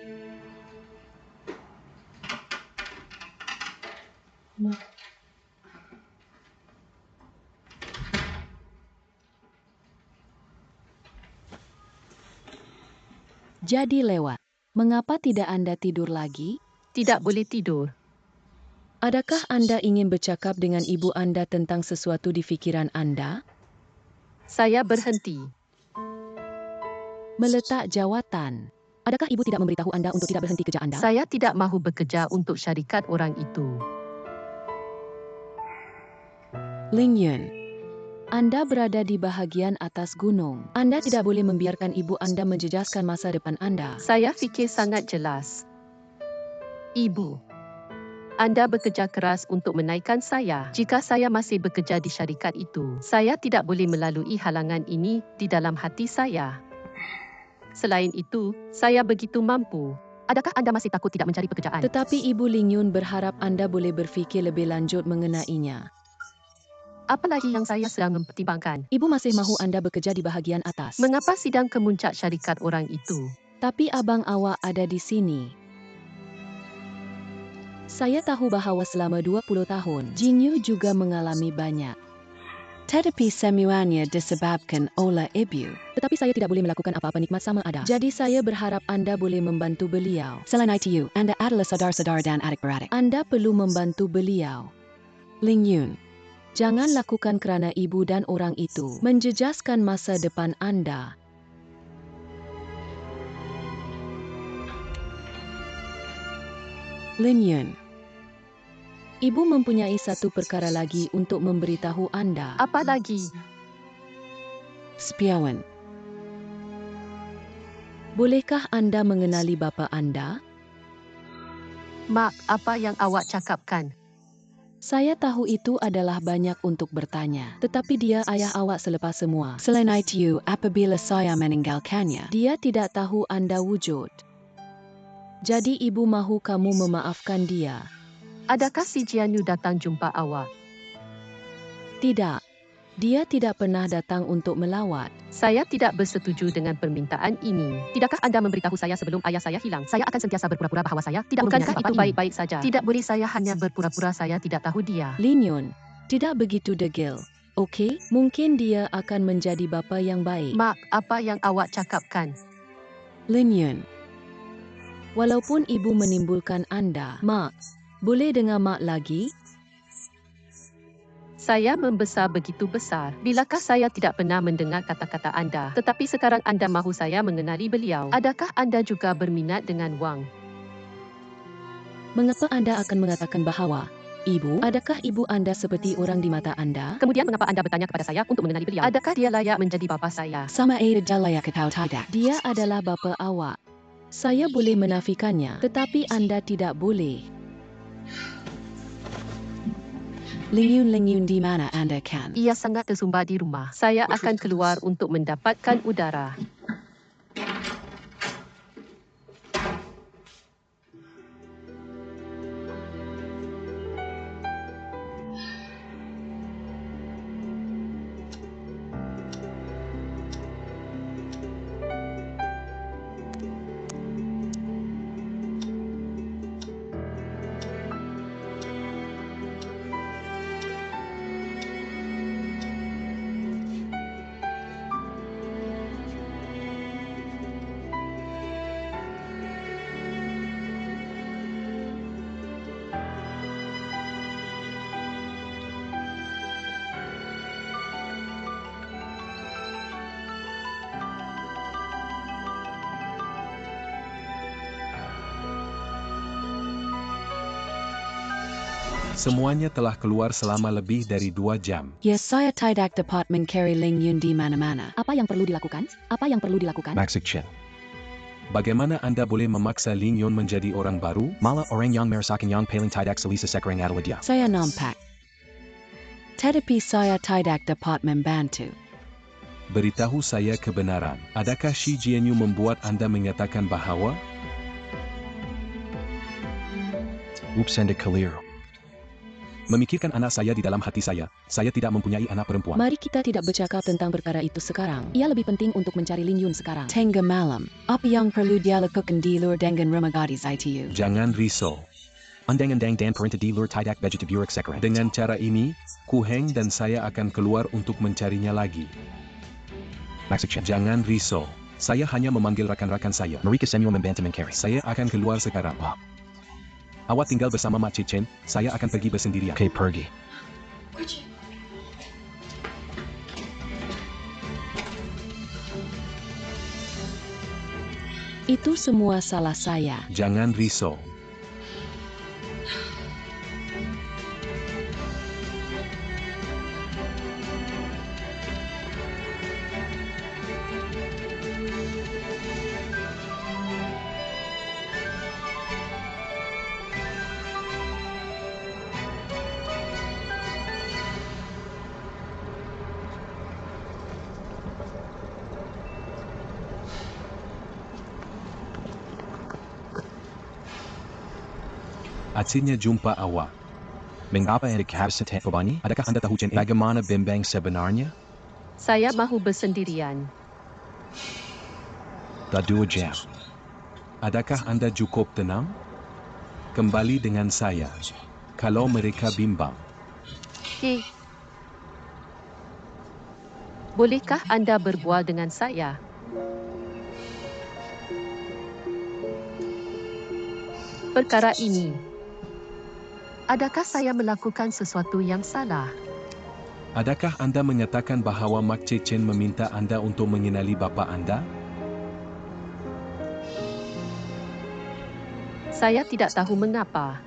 Jadi lewat. Mengapa tidak Anda tidur lagi? Tidak boleh tidur. Adakah Anda ingin bercakap dengan ibu Anda tentang sesuatu di fikiran Anda? Saya berhenti. Meletak jawatan. Adakah ibu tidak memberitahu Anda untuk tidak berhenti kerja Anda? Saya tidak mahu bekerja untuk syarikat orang itu. Ling Yun. Anda berada di bahagian atas gunung. Anda tidak boleh membiarkan ibu Anda menjejaskan masa depan Anda. Saya fikir sangat jelas. Ibu, Anda bekerja keras untuk menaikkan saya. Jika saya masih bekerja di syarikat itu, saya tidak boleh melalui halangan ini di dalam hati saya. Selain itu, saya begitu mampu. Adakah Anda masih takut tidak mencari pekerjaan? Tetapi Ibu Ling Yun berharap Anda boleh berfikir lebih lanjut mengenainya. Apalagi yang saya sedang mempertimbangkan. Ibu masih mahu Anda bekerja di bahagian atas. Mengapa sidang kemuncak syarikat orang itu? Tapi abang awak ada di sini. Saya tahu bahawa selama 20 tahun, Jin Yu juga mengalami banyak. Tetapi semuanya disebabkan oleh ibu. Tetapi saya tidak boleh melakukan apa-apa nikmat sama ada. Jadi saya berharap Anda boleh membantu beliau. Selain itu, Anda adalah saudara-saudara dan adik-beradik. Anda perlu membantu beliau. Ling Yun. Jangan lakukan kerana ibu dan orang itu menjejaskan masa depan Anda. Ling Yun. Ibu mempunyai satu perkara lagi untuk memberitahu Anda. Apa lagi? Spiawan. Bolehkah Anda mengenali bapa Anda? Mak, apa yang awak cakapkan? Saya tahu itu adalah banyak untuk bertanya. Tetapi dia ayah awak selepas semua. Selain itu, apabila saya meninggalkannya, dia tidak tahu Anda wujud. Jadi ibu mahu kamu memaafkan dia. Adakah si Jian Yu datang jumpa awak? Tidak. Dia tidak pernah datang untuk melawat. Saya tidak bersetuju dengan permintaan ini. Tidakkah Anda memberitahu saya sebelum ayah saya hilang? Saya akan sentiasa berpura-pura bahawa saya tidak mempunyai Bukankah apa-apa itu ini? baik-baik saja? Tidak boleh saya hanya berpura-pura saya tidak tahu dia. Ling Yun, tidak begitu degil. Okey, mungkin dia akan menjadi bapa yang baik. Mak, apa yang awak cakapkan? Ling Yun. Walaupun ibu menimbulkan Anda, Mak, boleh dengar Mak lagi? Saya membesar begitu besar. Bilakah saya tidak pernah mendengar kata-kata Anda? Tetapi sekarang Anda mahu saya mengenali beliau. Adakah Anda juga berminat dengan Wang? Mengapa Anda akan mengatakan bahawa, Ibu, adakah ibu Anda seperti orang di mata Anda? Kemudian mengapa Anda bertanya kepada saya untuk mengenali beliau? Adakah dia layak menjadi bapa saya? Sama ada layak atau tidak. Dia adalah bapa awak. Saya boleh menafikannya, tetapi Anda tidak boleh. Ling Yun di mana Anda kan? Ia sangat tersumbat di rumah. Saya akan keluar untuk mendapatkan udara. Semuanya telah keluar selama lebih dari 2 jam. Ya, saya tidak dapat mencari Ling Yun di mana-mana. Apa yang perlu dilakukan? Apa yang perlu dilakukan? Maxik Chin. Bagaimana Anda boleh memaksa Ling Yun menjadi orang baru? Mala orang yang merasakan yang paling tidak selesa sekarang adalah dia. Saya nampak. Tetapi saya tidak dapat membantu. Beritahu saya kebenaran. Adakah Shi Jianyu membuat Anda menyatakan bahawa? Upsenda Kaliru. Memikirkan anak saya di dalam hati saya tidak mempunyai anak perempuan. Mari kita tidak bercakap tentang perkara itu sekarang. Ia lebih penting untuk mencari Lin Yun sekarang. Tengah malam, apa yang perlu dia lakukan di luar dengan rumah gadis itu? Jangan risau. Undang-undang dan perintah di luar tidak begitu buruk sekarang. Dengan cara ini, Ku Heng dan saya akan keluar untuk mencarinya lagi. Maksudnya, Jangan risau. Saya hanya memanggil rakan-rakan saya. mereka semua membantu mencari. Saya akan keluar sekarang. Awak tinggal bersama Mak Cicen, saya akan pergi bersendirian. Oke, pergi. Itu semua salah saya. Jangan risau. Akhirnya jumpa awak. Mengapa Anda kehabisan tempo banyak? Adakah Anda tahu bagaimana bimbang sebenarnya? Saya mahu bersendirian. Dah 2 jam. Adakah Anda cukup tenang? Kembali dengan saya. Kalau mereka bimbang. Hei. Bolehkah anda berbual dengan saya? Perkara ini. Adakah saya melakukan sesuatu yang salah? Adakah Anda mengatakan bahawa Mak Cicen meminta Anda untuk mengenali bapa Anda? Saya tidak tahu mengapa.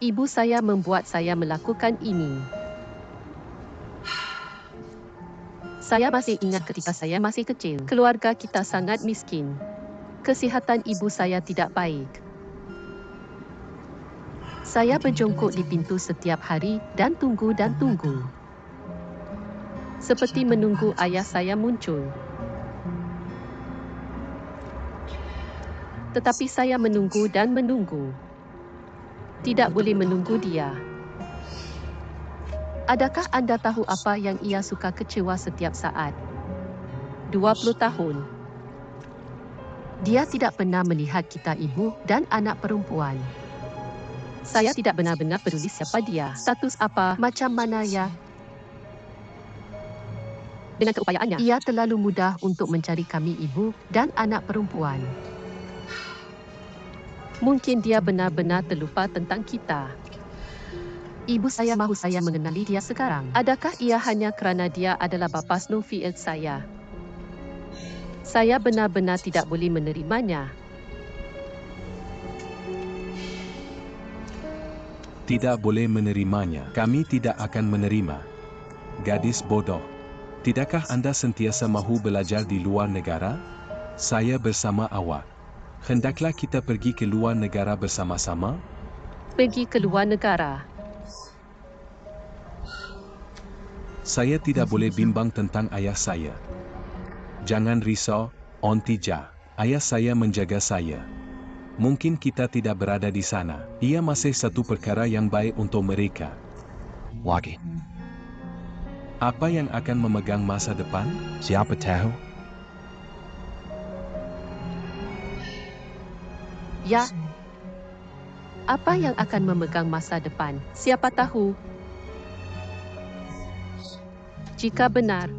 Ibu saya membuat saya melakukan ini. Saya masih ingat ketika saya masih kecil. Keluarga kita sangat miskin. Kesihatan ibu saya tidak baik. Saya berjongkok di pintu setiap hari dan tunggu. Seperti menunggu ayah saya muncul. Tetapi saya menunggu dan menunggu. Tidak boleh menunggu dia. Adakah anda tahu apa yang ia suka kecewa setiap saat? 20 tahun. Dia tidak pernah melihat kita ibu dan anak perempuan. Saya tidak benar-benar peduli siapa dia, status apa, macam mana ya. Dengan keupayaannya, ia terlalu mudah untuk mencari kami ibu dan anak perempuan. Mungkin dia benar-benar terlupa tentang kita. Ibu saya mahu saya mengenali dia sekarang. Adakah ia hanya kerana dia adalah bapa Snowfield saya? Saya benar-benar tidak boleh menerimanya. Tidak boleh menerimanya. Kami tidak akan menerima. Gadis bodoh. Tidakkah Anda sentiasa mahu belajar di luar negara? Saya bersama awak. Hendaklah kita pergi ke luar negara bersama-sama? Pergi ke luar negara. Saya tidak boleh bimbang tentang ayah saya. Jangan risau, Ontija. Ayah saya menjaga saya. Mungkin kita tidak berada di sana. Ia masih satu perkara yang baik untuk mereka. Lagi. Apa yang akan memegang masa depan? Siapa tahu? Ya. Apa yang akan memegang masa depan? Siapa tahu? Jika benar,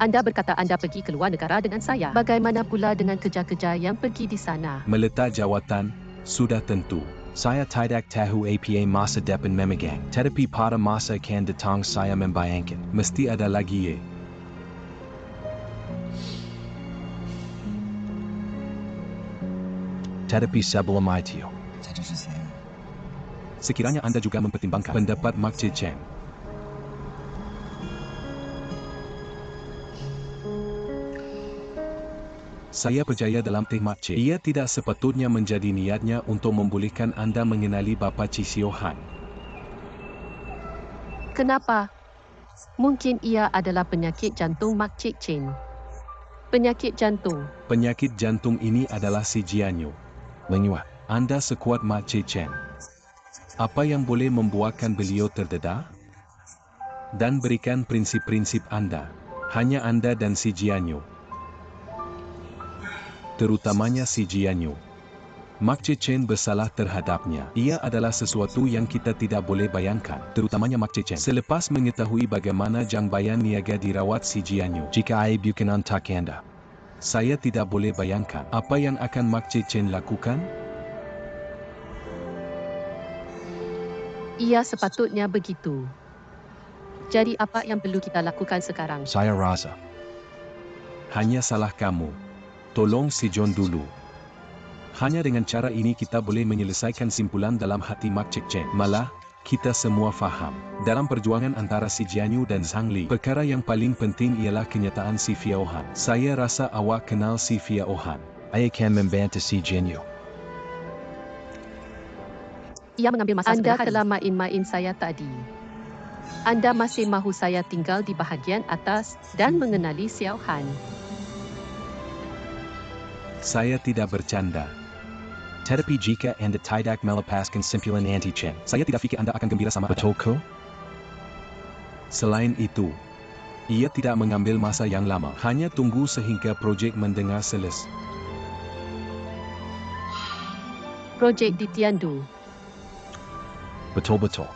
Anda berkata Anda pergi ke luar negara dengan saya. Bagaimana pula dengan kerja-kerja yang pergi di sana? Meletak jawatan, sudah tentu. Saya tidak tahu apa masa depan memegang. Tetapi pada masa akan datang saya membayangkan. Mesti ada lagi ye. Tetapi sebelum itu, Sekiranya Anda juga mempertimbangkan pendapat Mak Cicen. Saya percaya dalam teh Mak Cik. Ia tidak sepatutnya menjadi niatnya untuk membolehkan Anda mengenali bapa Cisiohan. Kenapa? Mungkin ia adalah penyakit jantung Mak Cik Chin. Penyakit jantung. Penyakit jantung ini adalah si Jianyu. Linua. Anda sekuat Mak Cicen. Apa yang boleh membuatkan beliau terdedah? Dan berikan prinsip-prinsip Anda. Hanya Anda dan si Jianyu. Terutamanya si Jianyu. Mak Chechen bersalah terhadapnya. Ia adalah sesuatu yang kita tidak boleh bayangkan, terutamanya Mak Chechen. Selepas mengetahui bagaimana Jang Bayan niaga dirawat si Jianyu, Jika I bukan antak Anda, saya tidak boleh bayangkan apa yang akan Mak Chechen lakukan. Ia sepatutnya begitu. Jadi apa yang perlu kita lakukan sekarang? saya rasa. Hanya salah kamu. Tolong si John dulu. Hanya dengan cara ini kita boleh menyelesaikan simpulan dalam hati Mak Chechen. Malah, kita semua faham. Dalam perjuangan antara si Jianyu dan Zhang Li, perkara yang paling penting ialah kenyataan si Fiao Han. Saya rasa awak kenal si Fiao Han. I akan membantu si Jianyu. Ia mengambil masa Anda telah main-main saya tadi. Anda masih mahu saya tinggal di bahagian atas dan mengenali Xiao Han. Saya tidak bercanda. Tetapi jika Anda tidak melepaskan simpulan anti-Chen, Saya tidak fikir Anda akan gembira sama Anda. betul ke? Selain itu, ia tidak mengambil masa yang lama. Hanya tunggu sehingga projek mendengar selesai. Projek di Tiandu. Betul-betul.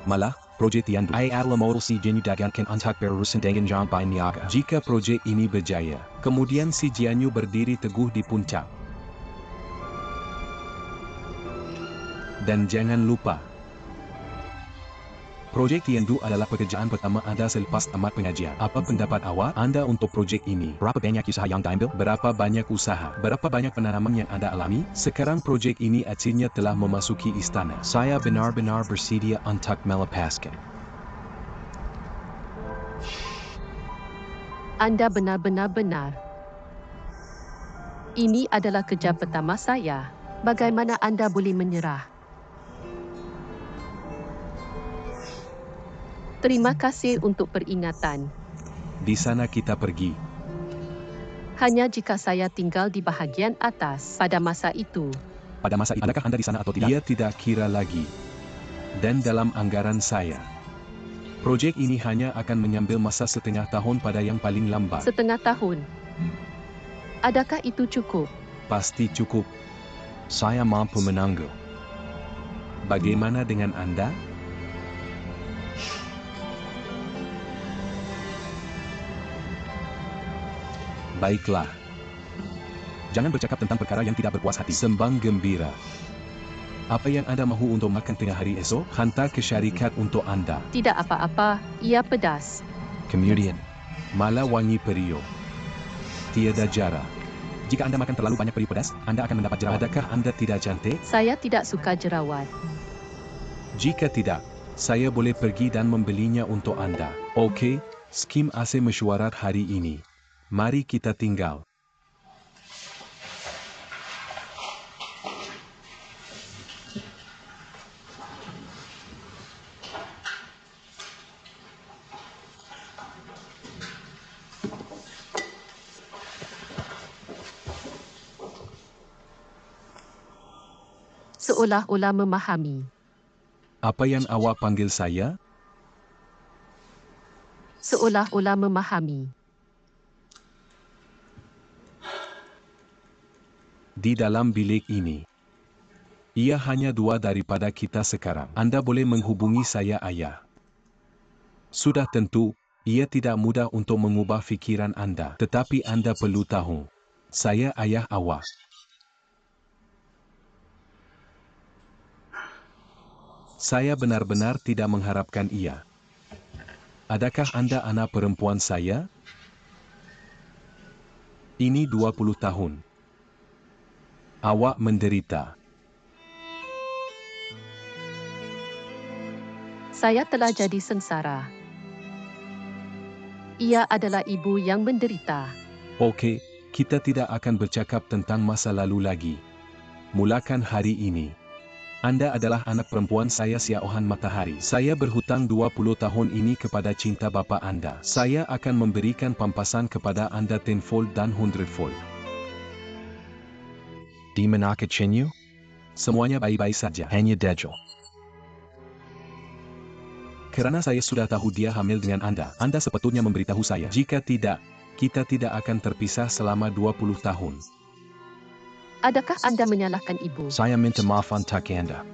Malah, projek Tiandu. I adalah modal si Jianyu dagankan untuk berurusan dengan Zhang Bayan niaga. Jika projek ini berjaya, kemudian si Jianyu berdiri teguh di puncak. Dan jangan lupa, projek Tiandu adalah pekerjaan pertama Anda selepas tamat pengajian. Apa pendapat awak Anda untuk projek ini? Berapa banyak usaha yang diambil? Berapa banyak usaha? Berapa banyak penanaman yang Anda alami? Sekarang projek ini akhirnya telah memasuki istana. Saya benar-benar bersedia untuk melepaskan. Anda benar-benar benar. Ini adalah kerja pertama saya. Bagaimana Anda boleh menyerah? Terima kasih untuk peringatan. Di sana kita pergi. Hanya jika saya tinggal di bahagian atas pada masa itu. Pada masa itu, adakah Anda di sana atau tidak? Dia tidak kira lagi. Dan dalam anggaran saya, projek ini hanya akan menyambil masa setengah tahun pada yang paling lambat. Setengah tahun. Adakah itu cukup? Pasti cukup. Saya mampu menangguh. Bagaimana dengan Anda? Baiklah. Jangan bercakap tentang perkara yang tidak berpuas hati. Sembang gembira. Apa yang Anda mahu untuk makan tengah hari esok? Hantar ke syarikat untuk Anda. Tidak apa-apa, ia pedas. Kemudian, Malah wangi periuk. Tiada jara. Jika Anda makan terlalu banyak periuk pedas, Anda akan mendapat jerawat. Adakah Anda tidak cantik? Saya tidak suka jerawat. Jika tidak, saya boleh pergi dan membelinya untuk Anda. Okey, skim AC mesyuarat hari ini. Mari kita tinggal. Seolah-olah memahami. Apa yang awak panggil saya? Seolah-olah memahami. Di dalam bilik ini. Ia hanya dua daripada kita sekarang. Anda boleh menghubungi saya ayah. Sudah tentu, ia tidak mudah untuk mengubah fikiran Anda. Tetapi Anda perlu tahu. Saya ayah awak. Saya benar-benar tidak mengharapkan ia. Adakah Anda anak perempuan saya? Ini 20 tahun. Awak menderita. Saya telah jadi sengsara. Ia adalah ibu yang menderita. Okey, kita tidak akan bercakap tentang masa lalu lagi. Mulakan hari ini. Anda adalah anak perempuan saya Xiao Han Matahari. Saya berhutang 20 tahun ini kepada cinta bapa Anda. Saya akan memberikan pampasan kepada Anda tenfold dan hundredfold. di manakah Chenyu? Semuanya baik-baik saja. Hanya Dejel. Kerana saya sudah tahu dia hamil dengan Anda, Anda sepatutnya memberitahu saya. Jika tidak, kita tidak akan terpisah selama 20 tahun. Adakah Anda menyalahkan ibu? Saya minta maaf untuk Anda.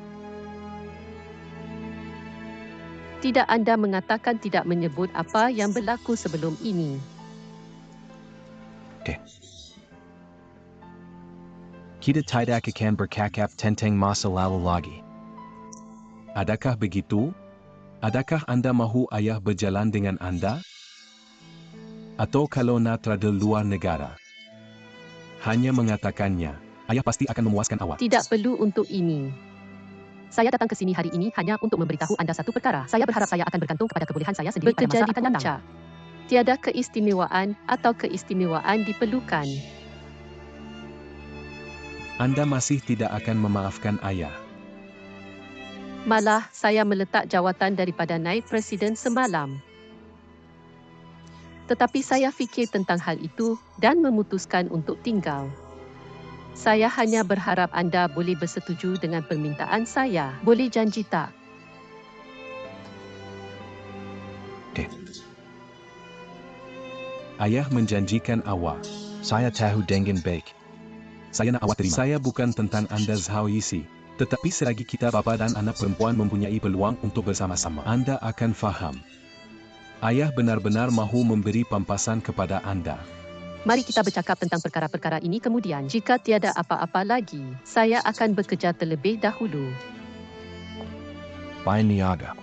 Tidak, Anda mengatakan tidak menyebut apa yang berlaku sebelum ini. Kita tidak akan bercakap tentang masa lalu lagi. Adakah begitu? Adakah Anda mahu ayah berjalan dengan Anda? Atau kalau nak travel luar negara? Hanya mengatakannya, ayah pasti akan memuaskan awak. Tidak perlu untuk ini. Saya datang ke sini hari ini hanya untuk memberitahu Anda satu perkara. Saya berharap saya akan bergantung kepada kebolehan saya sendiri pada masa akan datang. Tiada keistimewaan atau keistimewaan diperlukan. Anda masih tidak akan memaafkan ayah. Malah, saya meletak jawatan daripada naib presiden semalam. Tetapi saya fikir tentang hal itu dan memutuskan untuk tinggal. Saya hanya berharap Anda boleh bersetuju dengan permintaan saya. Boleh janji tak? Ayah menjanjikan awak. Saya tahu dengan baik. Saya nak awak terima. Saya bukan tentang Anda Zhaoyisi. Tetapi selagi kita bapa dan anak perempuan mempunyai peluang untuk bersama-sama, Anda akan faham. Ayah benar-benar mahu memberi pampasan kepada Anda. Mari kita bercakap tentang perkara-perkara ini kemudian. Jika tiada apa-apa lagi, saya akan bekerja terlebih dahulu. Bye Niaga.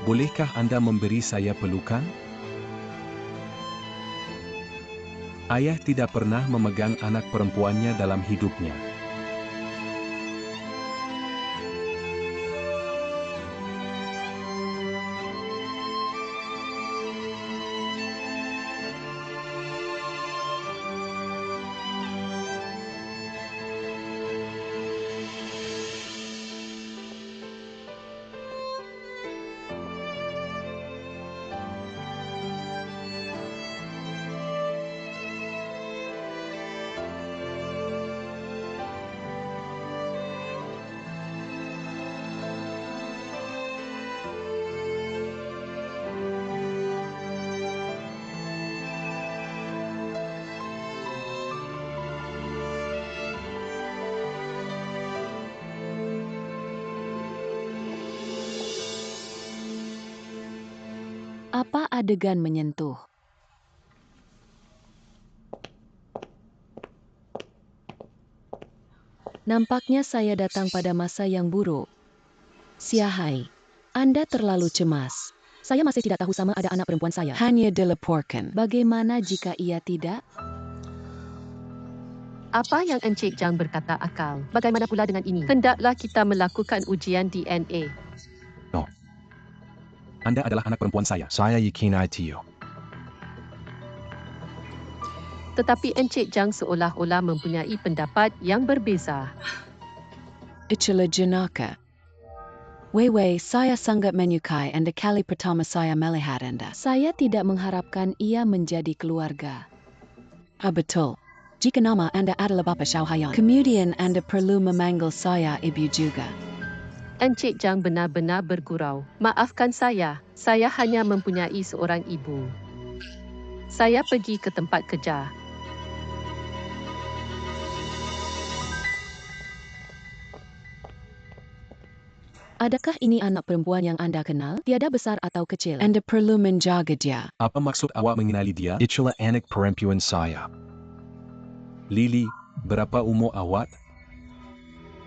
Bolehkah Anda memberi saya pelukan? Ayah tidak pernah memegang anak perempuannya dalam hidupnya. Apa adegan menyentuh? Nampaknya saya datang pada masa yang buruk. Siahai, Anda terlalu cemas. Saya masih tidak tahu sama ada anak perempuan saya. Hanya dilaporkan. Bagaimana jika ia tidak? Apa yang Encik Jang berkata akal? Bagaimana pula dengan ini? Hendaklah kita melakukan ujian DNA. Anda adalah anak perempuan saya. Saya yakin itu. Tetapi Encik Jang seolah-olah mempunyai pendapat yang berbeza. Itulah jenaka. Wewe, saya sangat menyukai Anda kali pertama saya melihat Anda. Saya tidak mengharapkan ia menjadi keluarga. Betul. Jika nama Anda adalah Bapa Xiaohayan, kemudian Anda perlu memanggil saya ibu juga. Encik Jang benar-benar bergurau. Maafkan saya hanya mempunyai seorang ibu. Saya pergi ke tempat kerja. Adakah ini anak perempuan yang Anda kenal? Tiada besar atau kecil. Anda perlu menjaga dia. Apa maksud awak mengenali dia? Itulah anak perempuan saya. Lily, berapa umur awak?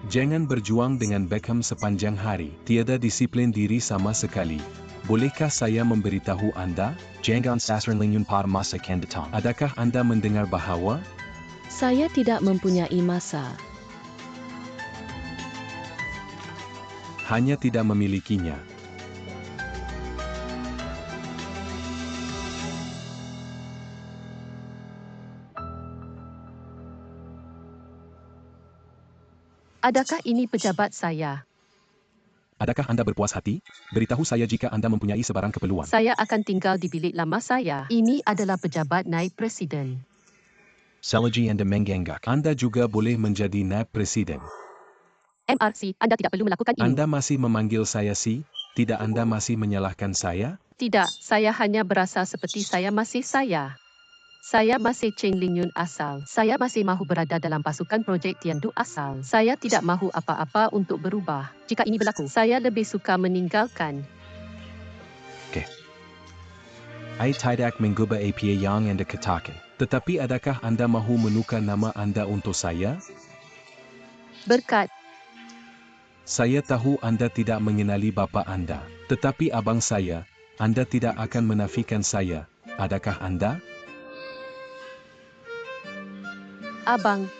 Jangan berjuang dengan Beckham sepanjang hari. Tiada disiplin diri sama sekali. Bolehkah saya memberitahu Anda? Jangan sasar linyun pada masa akan datang. Adakah Anda mendengar bahawa? Saya tidak mempunyai masa. Hanya tidak memilikinya. Adakah ini pejabat saya? Adakah Anda berpuas hati? Beritahu saya jika Anda mempunyai sebarang keperluan. Saya akan tinggal di bilik lama saya. Ini adalah pejabat naib presiden. Selaji Anda mengangguk. Anda juga boleh menjadi naib presiden. MRC, Anda tidak perlu melakukan ini. Anda masih memanggil saya si? Tidak, Anda masih menyalahkan saya? Tidak, saya hanya berasa seperti saya masih saya. Saya masih Cheng Ling Yun asal. Saya masih mahu berada dalam pasukan projek Tiandu asal. Saya tidak mahu apa-apa untuk berubah. Jika ini berlaku, saya lebih suka meninggalkan. Ay tidak mengubah apa yang Anda katakan. Tetapi adakah Anda mahu menukar nama Anda untuk saya? Berkat. Saya tahu Anda tidak mengenali bapa Anda. Tetapi abang saya, Anda tidak akan menafikan saya. Adakah Anda? Abang.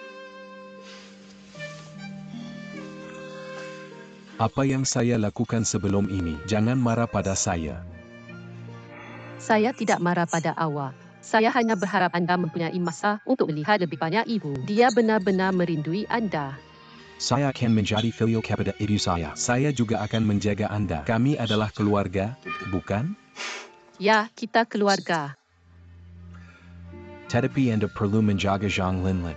Apa yang saya lakukan sebelum ini? Jangan marah pada saya. Saya tidak marah pada awak. Saya hanya berharap Anda mempunyai masa untuk melihat lebih banyak ibu. Dia benar-benar merindui Anda. Saya akan menjadi filio kepada ibu saya. Saya juga akan menjaga Anda. Kami adalah keluarga, bukan? Ya, kita keluarga. Tetapi Anda perlu menjaga Zhang Linlin.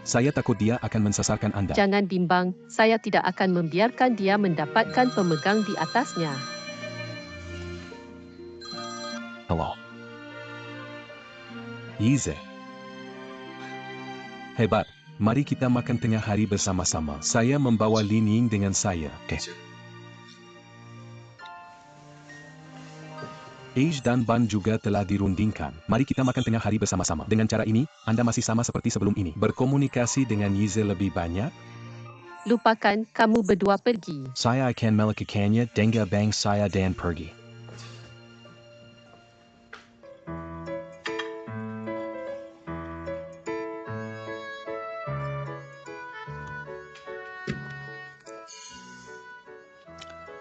Saya takut dia akan mensasarkan Anda. Jangan bimbang, saya tidak akan membiarkan dia mendapatkan pemegang di atasnya. Hello. Yize. Hebat. Mari kita makan tengah hari bersama-sama. Saya membawa Lin Ying dengan saya. Age dan Ban juga telah dirundingkan. Mari kita makan tengah hari bersama-sama. Dengan cara ini, Anda masih sama seperti sebelum ini. Berkomunikasi dengan Yize lebih banyak. Lupakan, kamu berdua pergi. Saya akan melakukannya dengan bang saya dan pergi.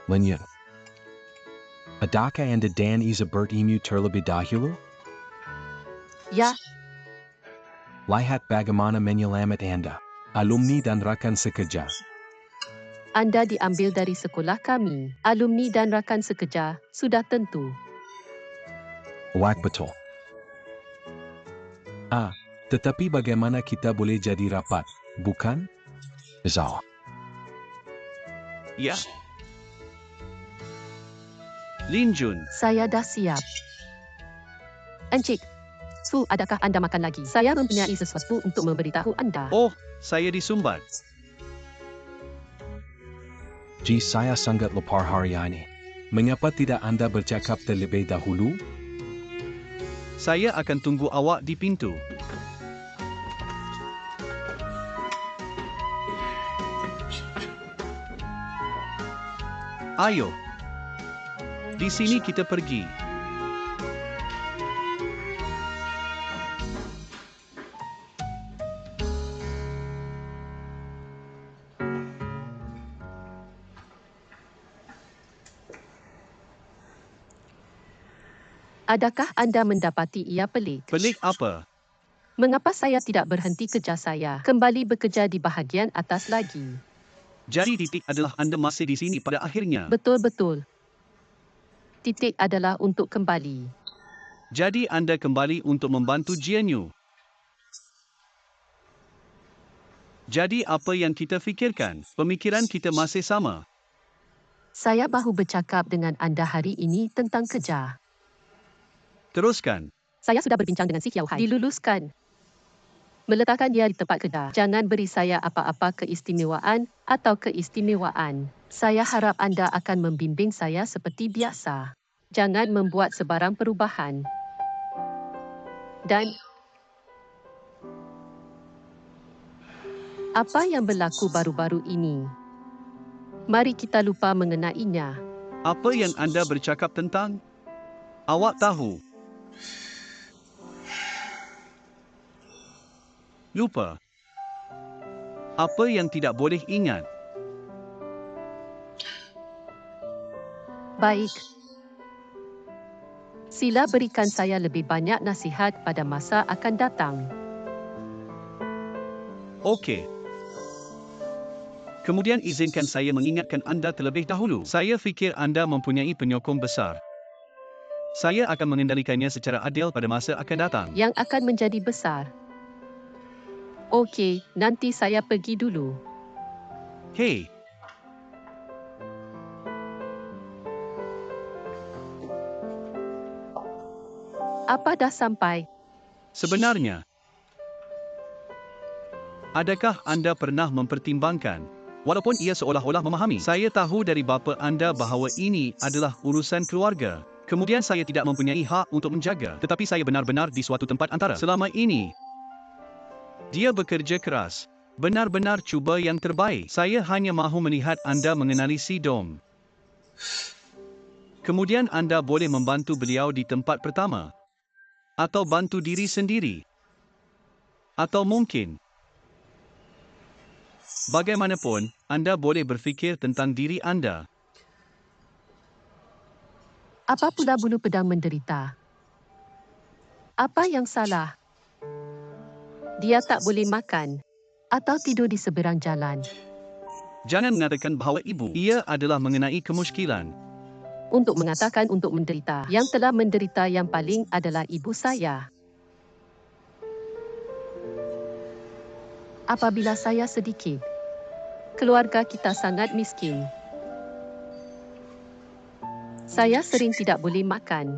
Lin Yun. Adakah Anda dan Iza bertemu terlebih dahulu? Ya, Lihat bagaimana menyelamat Anda. Alumni dan rakan sekerja. Anda diambil dari sekolah kami. Alumni dan rakan sekerja, sudah tentu. Wak betul. Tetapi bagaimana kita boleh jadi rapat, bukan? Izal. Ya. Lin Jun, Saya dah siap. Encik, Su, adakah Anda makan lagi? Saya mempunyai sesuatu untuk memberitahu Anda. oh, saya disumbat. Ji saya sangat lapar hari ini. Mengapa tidak Anda bercakap terlebih dahulu? Saya akan tunggu awak di pintu. Ayo. Di sini kita pergi. Adakah Anda mendapati ia pelik? Pelik apa? Mengapa saya tidak berhenti kerja saya? Kembali bekerja di bahagian atas lagi. Jadi titik adalah Anda masih di sini pada akhirnya. Betul-betul. Titik adalah untuk kembali. Jadi Anda kembali untuk membantu GNU. Jadi apa yang kita fikirkan? Pemikiran kita masih sama. Saya baru bercakap dengan Anda hari ini tentang kerja. Teruskan. Saya sudah berbincang dengan si Kiau Hai. Diluluskan. Meletakkan dia di tempat kerja. Jangan beri saya apa-apa keistimewaan atau keistimewaan. Saya harap Anda akan membimbing saya seperti biasa. Jangan membuat sebarang perubahan. Dan apa yang berlaku baru-baru ini? Mari kita lupa mengenainya. Apa yang Anda bercakap tentang? Awak tahu. Lupa. Apa yang tidak boleh ingat? Baik. Sila berikan saya lebih banyak nasihat pada masa akan datang. Okey. Kemudian izinkan saya mengingatkan anda terlebih dahulu. Saya fikir anda mempunyai penyokong besar. Saya akan mengendalikannya secara adil pada masa akan datang. Yang akan menjadi besar. Okey, nanti saya pergi dulu. Hei, Apa dah sampai? sebenarnya, adakah anda pernah mempertimbangkan, walaupun ia seolah-olah memahami, saya tahu dari bapa anda bahawa ini adalah urusan keluarga. Kemudian saya tidak mempunyai hak untuk menjaga, tetapi saya benar-benar di suatu tempat antara. Selama ini, dia bekerja keras, benar-benar cuba yang terbaik. Saya hanya mahu melihat anda mengenali si Dom. Kemudian anda boleh membantu beliau di tempat pertama. Atau bantu diri sendiri. Atau mungkin, bagaimanapun, anda boleh berfikir tentang diri anda. Apa pula bulu pedang menderita? Apa yang salah? Dia tak boleh makan atau tidur di seberang jalan. Jangan mengatakan bahawa ibu, ia adalah mengenai kemusykilan. Untuk mengatakan untuk menderita. Yang telah menderita yang paling adalah ibu saya. Apabila saya sedikit, keluarga kita sangat miskin. Saya sering tidak boleh makan,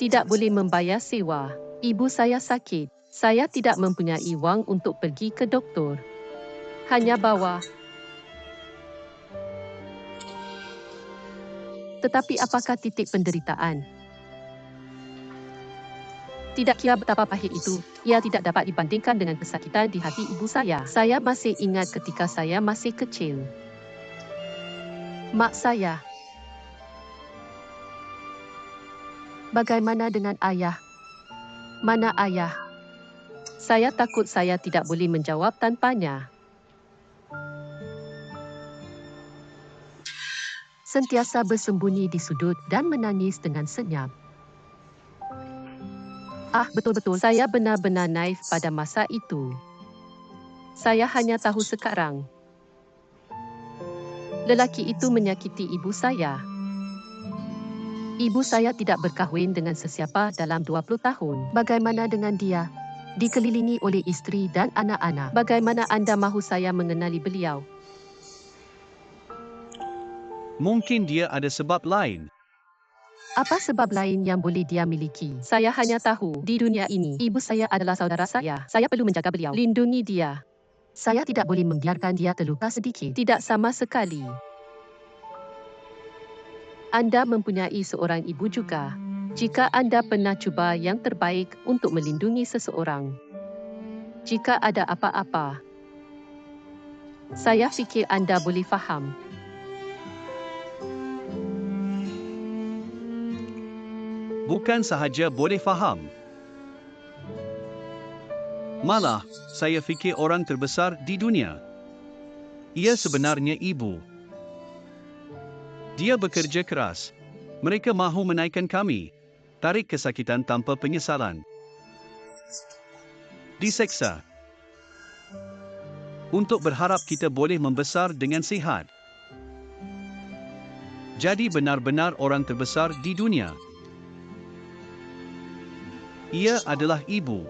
tidak boleh membayar sewa. Ibu saya sakit. Saya tidak mempunyai wang untuk pergi ke doktor. Hanya bawa. Tetapi apakah titik penderitaan? Tidak kira betapa pahit itu, ia tidak dapat dibandingkan dengan kesakitan di hati ibu saya. Saya masih ingat ketika saya masih kecil. Mak saya. Bagaimana dengan ayah? Mana ayah? Saya takut saya tidak boleh menjawab tanpanya. Sentiasa bersembunyi di sudut dan menangis dengan senyap. Betul-betul, saya benar-benar naif pada masa itu. Saya hanya tahu sekarang. Lelaki itu menyakiti ibu saya. Ibu saya tidak berkahwin dengan sesiapa dalam 20 tahun. Bagaimana dengan dia? Dikelilingi oleh isteri dan anak-anak. Bagaimana anda mahu saya mengenali beliau? Mungkin dia ada sebab lain. Apa sebab lain yang boleh dia miliki? Saya hanya tahu, di dunia ini, ibu saya adalah saudara saya. Saya perlu menjaga beliau. Lindungi dia. Saya tidak boleh membiarkan dia terluka sedikit. Tidak sama sekali. Anda mempunyai seorang ibu juga. Jika anda pernah cuba yang terbaik untuk melindungi seseorang. Jika ada apa-apa, saya fikir anda boleh faham. Bukan sahaja boleh faham. Malah, saya fikir orang terbesar di dunia. Ia sebenarnya ibu. Dia bekerja keras. Mereka mahu menaikkan kami. Tarik kesakitan tanpa penyesalan. Diseksa. Untuk berharap kita boleh membesar dengan sihat. Jadi benar-benar orang terbesar di dunia. Ia adalah ibu.